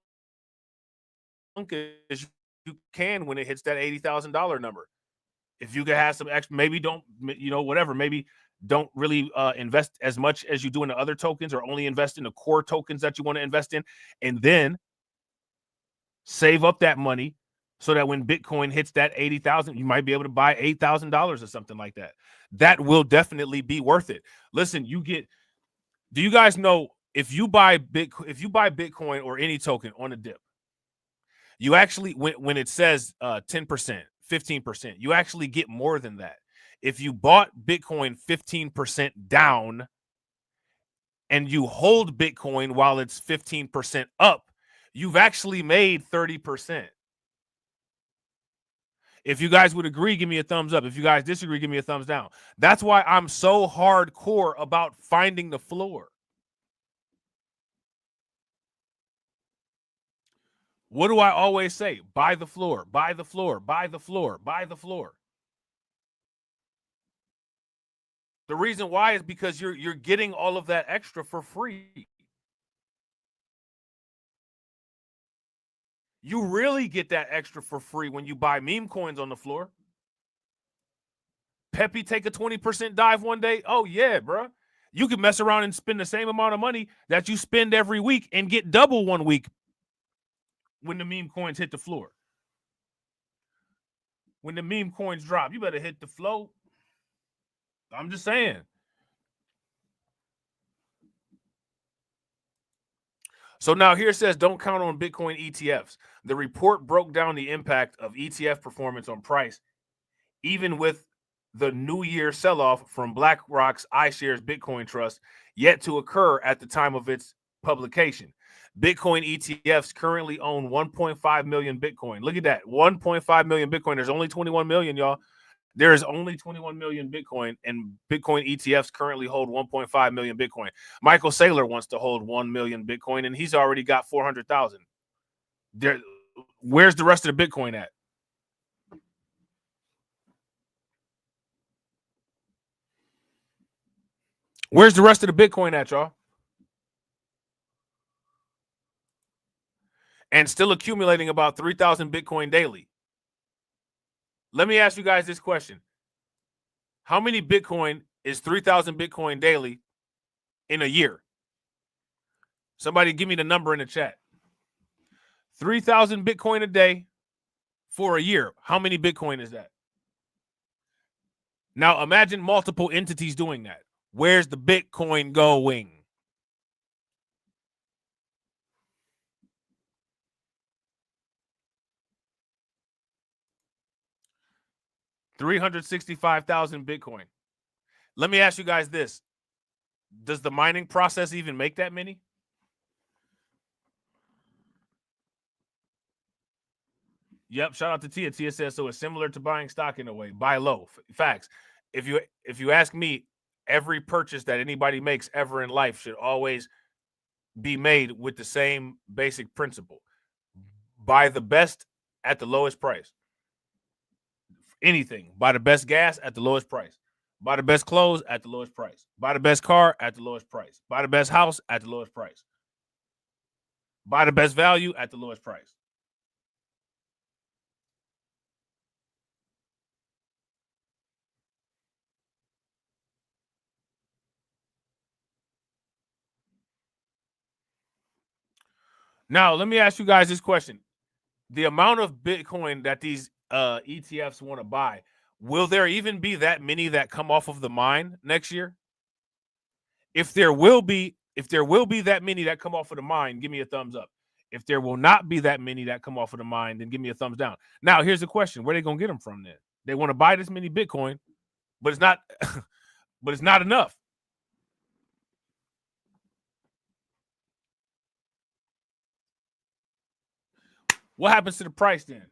as you can when it hits that $80,000 number. If you could have some extra, maybe don't, you know, whatever, maybe don't really invest as much as you do in the other tokens, or only invest in the core tokens that you want to invest in, and then save up that money so that when Bitcoin hits that 80,000, you might be able to buy $8,000 or something like that. That will definitely be worth it. Listen, do you guys know if you buy Bitcoin or any token on a dip, you actually, when it says 10%, 15%, you actually get more than that. If you bought Bitcoin 15% down and you hold Bitcoin while it's 15% up, you've actually made 30%. If you guys would agree, give me a thumbs up. If you guys disagree, give me a thumbs down. That's why I'm so hardcore about finding the floor. What do I always say? Buy the floor, buy the floor, buy the floor, buy the floor. The reason why is because you're getting all of that extra for free. You really get that extra for free when you buy meme coins on the floor. Peppy take a 20% dive one day. Oh, yeah, bro. You can mess around and spend the same amount of money that you spend every week and get double one week when the meme coins hit the floor. When the meme coins drop, you better hit the flow. I'm just saying. So now here it says, don't count on Bitcoin ETFs. The report broke down the impact of ETF performance on price, even with the New Year sell-off from BlackRock's iShares Bitcoin Trust yet to occur at the time of its publication. Bitcoin ETFs currently own 1.5 million Bitcoin. Look at that, 1.5 million Bitcoin. There's only 21 million, y'all. There is only 21 million Bitcoin, and Bitcoin ETFs currently hold 1.5 million Bitcoin. Michael Saylor wants to hold 1 million Bitcoin, and he's already got 400,000. Where's the rest of the Bitcoin at? Where's the rest of the Bitcoin at, y'all? And still accumulating about 3,000 Bitcoin daily. Let me ask you guys this question. How many Bitcoin is 3,000 Bitcoin daily in a year? Somebody give me the number in the chat. 3,000 Bitcoin a day for a year. How many Bitcoin is that? Now imagine multiple entities doing that. Where's the Bitcoin going? $365,000 Bitcoin. Let me ask you guys this. Does the mining process even make that many? Yep, shout out to Tia. Tia says, so it's similar to buying stock in a way. Buy low. Facts. If you ask me, every purchase that anybody makes ever in life should always be made with the same basic principle. Buy the best at the lowest price. Anything. Buy the best gas at the lowest price. Buy the best clothes at the lowest price. Buy the best car at the lowest price. Buy the best house at the lowest price. Buy the best value at the lowest price. Now, let me ask you guys this question. the amount of Bitcoin that these ETFs want to buy, will there even be that many that come off of the mine next year? If there will be that many that come off of the mine, give me a thumbs up. If there will not be that many that come off of the mine, then give me a thumbs down. Now, here's the question: where are they gonna get them from then? They want to buy this many Bitcoin, but it's not but it's not enough. What happens to the price then?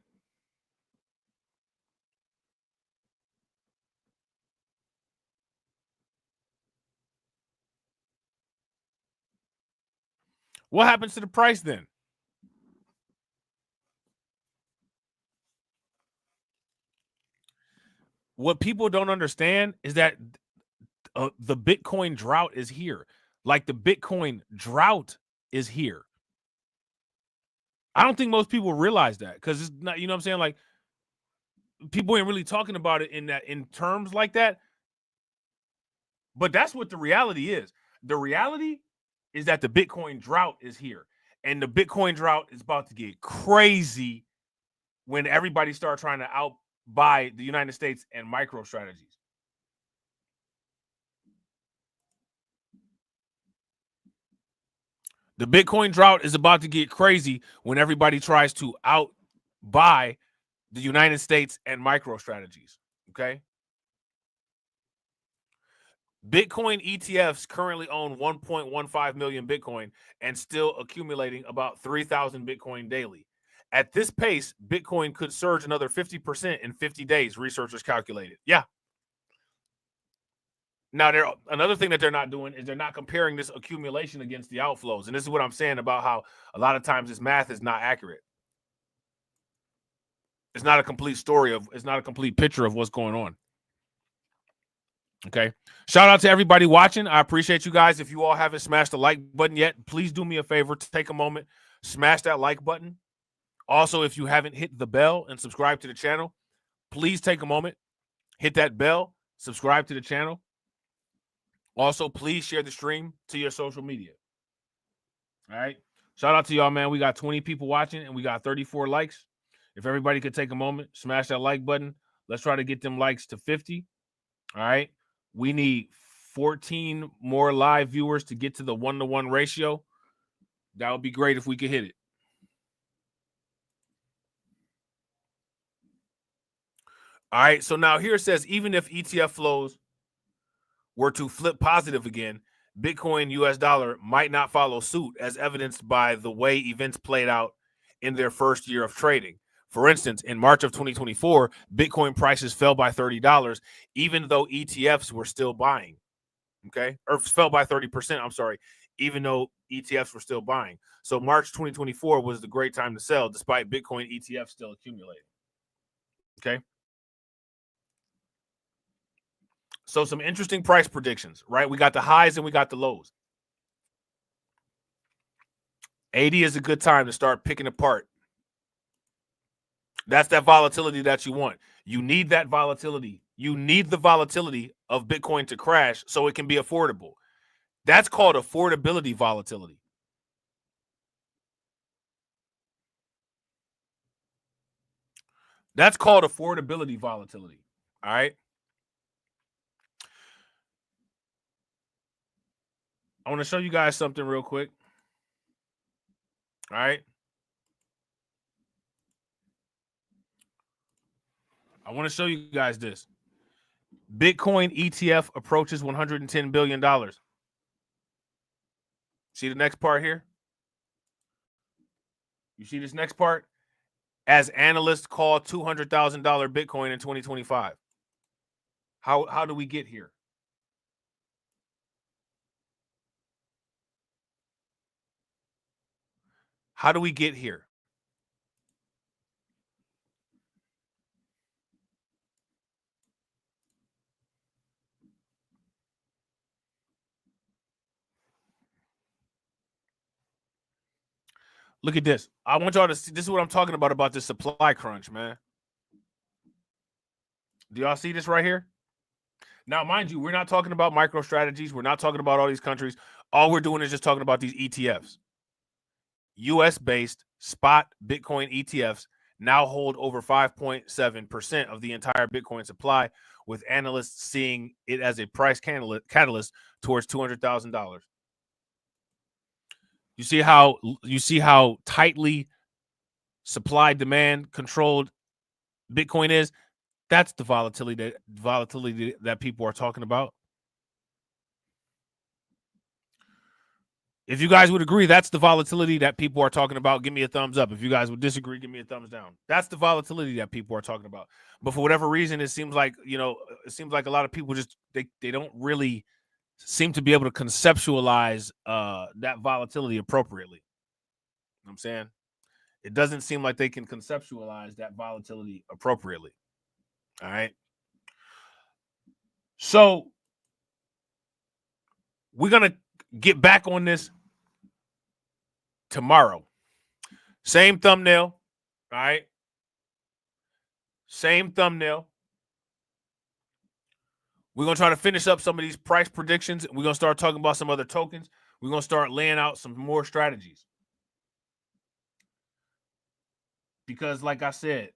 What happens to the price then? What people don't understand is that the Bitcoin drought is here. Like, the Bitcoin drought is here. I don't think most people realize that, because it's not, you know what I'm saying? Like, people ain't really talking about it in terms like that. But that's what the reality is. The reality is that the Bitcoin drought is here. And the Bitcoin drought is about to get crazy when everybody starts trying to outbuy the United States and MicroStrategies. The Bitcoin drought is about to get crazy when everybody tries to outbuy the United States and MicroStrategies. Okay. Bitcoin ETFs currently own 1.15 million Bitcoin and still accumulating about 3,000 Bitcoin daily. At this pace, Bitcoin could surge another 50% in 50 days, researchers calculated. Yeah. Now, another thing that they're not doing is they're not comparing this accumulation against the outflows. And this is what I'm saying about how a lot of times this math is not accurate. It's not a complete story it's not a complete picture of what's going on. Okay. Shout out to everybody watching. I appreciate you guys. If you all haven't smashed the like button yet, please do me a favor. Take a moment, smash that like button. Also, if you haven't hit the bell and subscribe to the channel, please take a moment, hit that bell, subscribe to the channel. Also, please share the stream to your social media. All right. Shout out to y'all, man. We got 20 people watching and we got 34 likes. If everybody could take a moment, smash that like button. Let's try to get them likes to 50. All right. We need 14 more live viewers to get to the 1-to-1 ratio. That would be great if we could hit it. All right. So now here it says, even if ETF flows were to flip positive again, Bitcoin US dollar might not follow suit, as evidenced by the way events played out in their first year of trading. For instance, in March of 2024, Bitcoin prices fell by $30, even though ETFs were still buying. Okay, or fell by 30%. I'm sorry, even though ETFs were still buying. So March 2024 was the great time to sell, despite Bitcoin ETFs still accumulating. Okay. So some interesting price predictions, right? We got the highs and we got the lows. 80 is a good time to start picking apart. That's that volatility that you want. You need that volatility. You need the volatility of Bitcoin to crash so it can be affordable. That's called affordability volatility. That's called affordability volatility. All right. I want to show you guys something real quick. All right. I want to show you guys this. Bitcoin ETF approaches $110 billion. See the next part here? You see this next part? As analysts call $200,000 Bitcoin in 2025. How do we get here? How do we get here? Look at this. I want y'all to see. This is what I'm talking about this supply crunch, man. Do y'all see this right here? Now, mind you, we're not talking about MicroStrategies. We're not talking about all these countries. All we're doing is just talking about these ETFs. US-based spot Bitcoin ETFs now hold over 5.7% of the entire Bitcoin supply, with analysts seeing it as a price catalyst towards $200,000. You see how tightly supply demand controlled Bitcoin is? That's the volatility that people are talking about. If you guys would agree, that's the volatility that people are talking about. Give me a thumbs up. If you guys would disagree, give me a thumbs down. That's the volatility that people are talking about. But for whatever reason, it seems like a lot of people just they don't really seem to be able to conceptualize that volatility appropriately. You know what I'm saying? It doesn't seem like they can conceptualize that volatility appropriately. All right. So we're going to get back on this tomorrow. Same thumbnail. All right. Same thumbnail. We're going to try to finish up some of these price predictions. We're going to start talking about some other tokens. We're going to start laying out some more strategies. Because like I said,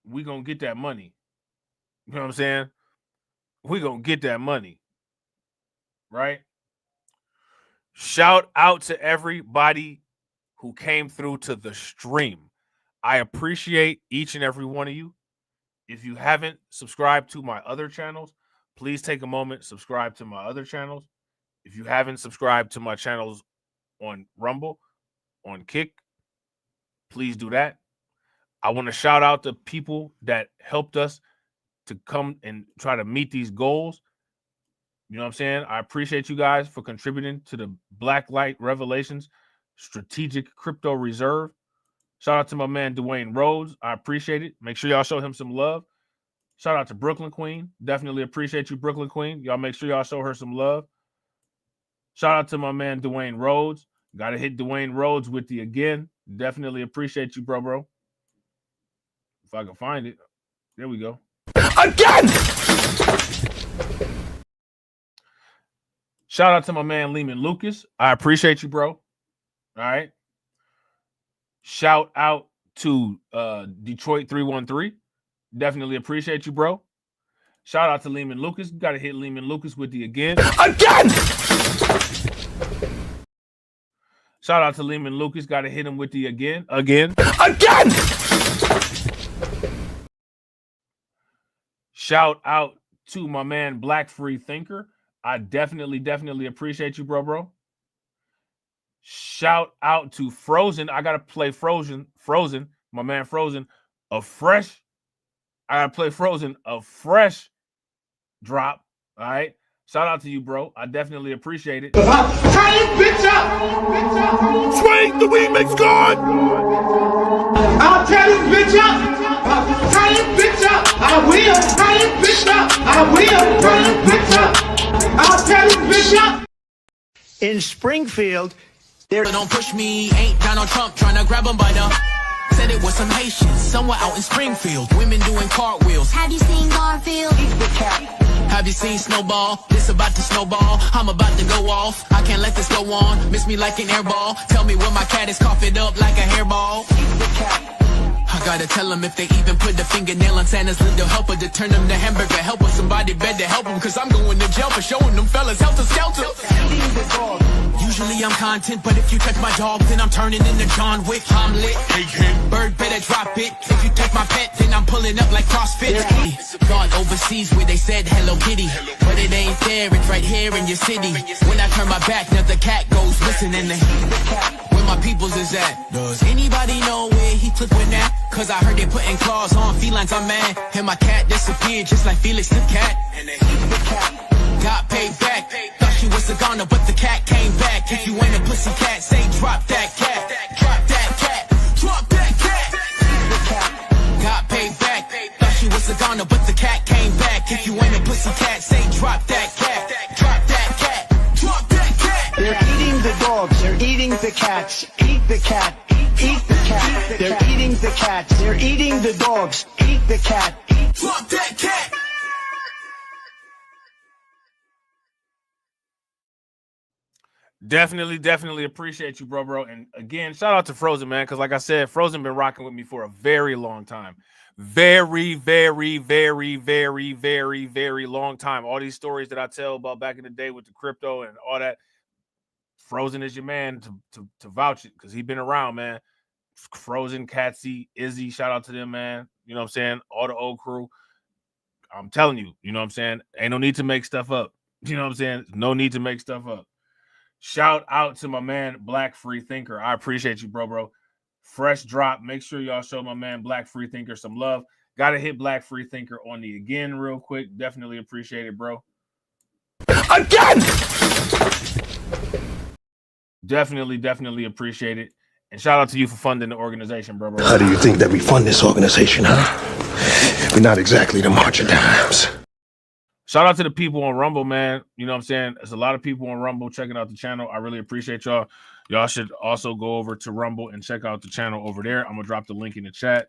we're going to get that money. You know what I'm saying? We're going to get that money. Right? Shout out to everybody who came through to the stream. I appreciate each and every one of you. If you haven't subscribed to my other channels, please take a moment, subscribe to my other channels. If you haven't subscribed to my channels on Rumble, on Kick, please do that. I want to shout out the people that helped us to come and try to meet these goals. You know what I'm saying? I appreciate you guys for contributing to the Blacklight Revelations Strategic Crypto Reserve. Shout out to my man, Dwayne Rhodes. I appreciate it. Make sure y'all show him some love. Shout out to Brooklyn Queen. Definitely appreciate you, Brooklyn Queen. Y'all make sure y'all show her some love. Shout out to my man, Dwayne Rhodes. Got to hit Dwayne Rhodes with the again. Definitely appreciate you, bro. If I can find it. There we go. Again! Shout out to my man, Lehman Lucas. I appreciate you, bro. All right. Shout out to Detroit 313. Definitely appreciate you, bro. Shout out to Lehman Lucas. Got to hit Lehman Lucas with the again. Again! Shout out to Lehman Lucas. Got to hit him with the again. Again! Shout out to my man, Black Free Thinker. I definitely appreciate you, bro. Shout out to Frozen. I got to play Frozen, my man Frozen, I got to play Frozen, a fresh drop. All right. Shout out to you, bro. I definitely appreciate it. Turn this bitch up! Swing the remix card! I'll tear this bitch up! Turn this bitch up! I will! Turn this bitch up! I will! Turn this bitch up! I'll tear this bitch up! In Springfield, Don't push me, ain't Donald Trump trying to grab him by the... Said it was some Haitians, somewhere out in Springfield. Women doing cartwheels. Have you seen Garfield? eat the cat. Have you seen Snowball? This about to snowball. I'm about to go off. I can't let this go on. Miss me like an airball. Tell me when my cat is coughing up like a hairball. Eat the cat. I gotta tell them if they even put the fingernail on Santa's little helper to turn them to hamburger helper. Somebody better help them, cause I'm going to jail for showing them fellas helter skelter. Eating the dog. Usually I'm content, but if you touch my dog, then I'm turning into John Wick. I'm lit. Bird better drop it. If you touch my pet, then I'm pulling up like CrossFit. Gone overseas where they said Hello Kitty, but it ain't there, it's right here in your city. When I turn my back, now the cat goes missing in the where my peoples is at. Does anybody know where he flipping at? Cause I heard they putting claws on felines, I'm mad. And my cat disappeared just like Felix the cat. And they got paid back. Thought she was a goner, but the cat came back. If you ain't a pussy cat, say drop that cat. Drop that cat. Drop that cat. Got paid back. Thought she was a goner, but the cat came back. If you ain't a pussy cat, say drop that cat. Drop that cat. Drop that cat. They're eating the dogs. They're eating the cats. Eat the cat. Eat the cat. They're eating the cats. They're eating the dogs. Eat the cat. Drop that cat. Definitely appreciate you, bro. And again, shout out to Frozen, man, because like I said, Frozen been rocking with me for a very long time. Very long time. All these stories that I tell about back in the day with the crypto and all that, Frozen is your man to vouch it because he been around, man. Frozen, Catsy, Izzy, shout out to them, man. You know what I'm saying? All the old crew. I'm telling you, you know what I'm saying? Ain't no need to make stuff up. You know what I'm saying? No need to make stuff up. Shout out to my man, Black Free Thinker. I appreciate you, bro. Fresh drop. Make sure y'all show my man, Black Free Thinker, some love. Got to hit Black Free Thinker on the again real quick. Definitely appreciate it, bro. Again! Definitely appreciate it. And shout out to you for funding the organization, bro. How do you think that we fund this organization, huh? We're not exactly the March of Dimes. Shout out to the people on Rumble, man. You know what I'm saying? There's a lot of people on Rumble checking out the channel. I really appreciate y'all. Y'all should also go over to Rumble and check out the channel over there. I'm going to drop the link in the chat.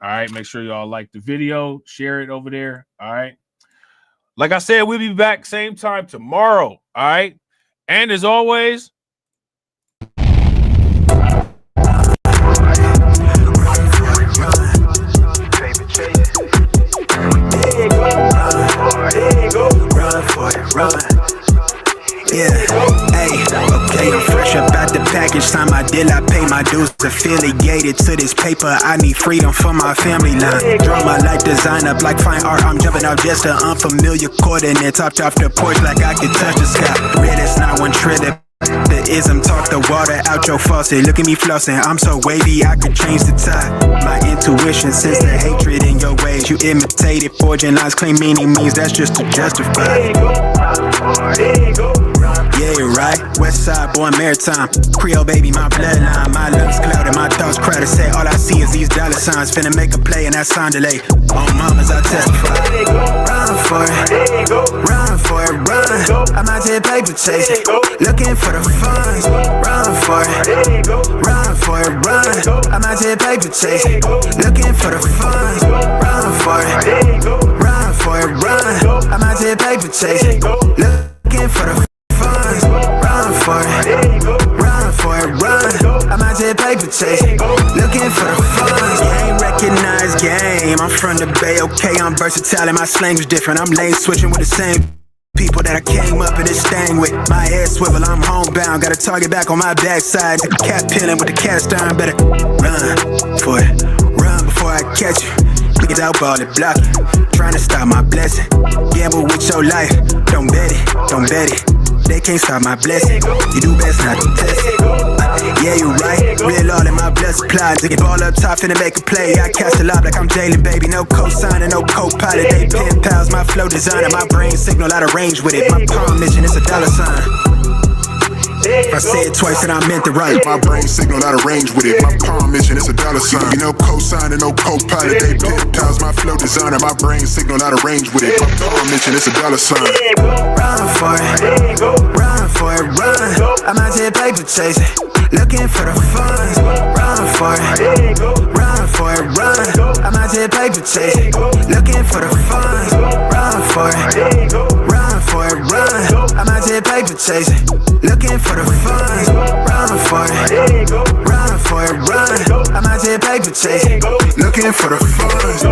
All right. Make sure y'all like the video. Share it over there. All right. Like I said, we'll be back same time tomorrow. All right. And as always, run. Yeah, hey, okay, I'm fresh up out the package. Sign my deal, I pay my dues. Affiliated to this paper, I need freedom for my family line. Draw my life design up like fine art. I'm jumping out just an unfamiliar coordinate. Topped off the porch like I could touch the sky. Red is not one trillion. The ism talk the water out your faucet. Look at me flossing, I'm so wavy I could change the tide. My intuition sense the hatred in your ways. You imitated forging lines, clean meaning means that's just to justify. Yeah, right. West side boy maritime. Creole baby, my bloodline. My lungs clouded, my thoughts crowded. Say all I see is these dollar signs. Finna make a play and that sound delay. On mamas I testify. Run for it, run for it, run. I'm out here paper chasing, looking for the funds. Run for it, run for it, run. I'm out here paper chasing, looking for the funds. Run for it, run for it, run. I'm out here paper chasing, looking for the funds. Run for it, run for it, run. I'm out here paper chasing, looking for the funds. Game recognized game. I'm from the Bay, okay, I'm versatile and my slang was different. I'm lane switching with the same people that I came up in this thing with. My head swivel, I'm homebound. Got a target back on my backside. The cat peeling with the cast iron. Better run for it, run before I catch you. Niggas out ball it, block it. Trying to stop my blessing. Gamble with your life. Don't bet it, don't bet it. They can't stop my blessing. You do best not to test it. Yeah, you right. Real all in my blood supply. Dig ball up top, finna make a play. I cast a lob like I'm Jalen, baby. No co-signer, no co-pilot. They pen pals, my flow designer. My brain signal out of range with it. My palm mission is a dollar sign. If I say it twice, then I meant it right. My brain signal out of range with it. My palm mission is a dollar sign. You know, co-signer, no co-pilot. They peptides, my flow designer. My brain signal out of range with it. My palm mission is a dollar sign. Run for it, run for it, run. I'm out here paper chasing, looking for the funds. Run for it, run for it, run. I'm out here paper chasing, looking for the funds. Run for it, run for it, run. I'm out here paper chasing, looking for the funds. Run for it, run for it, run. I'm out here paper chasing, looking for the funds.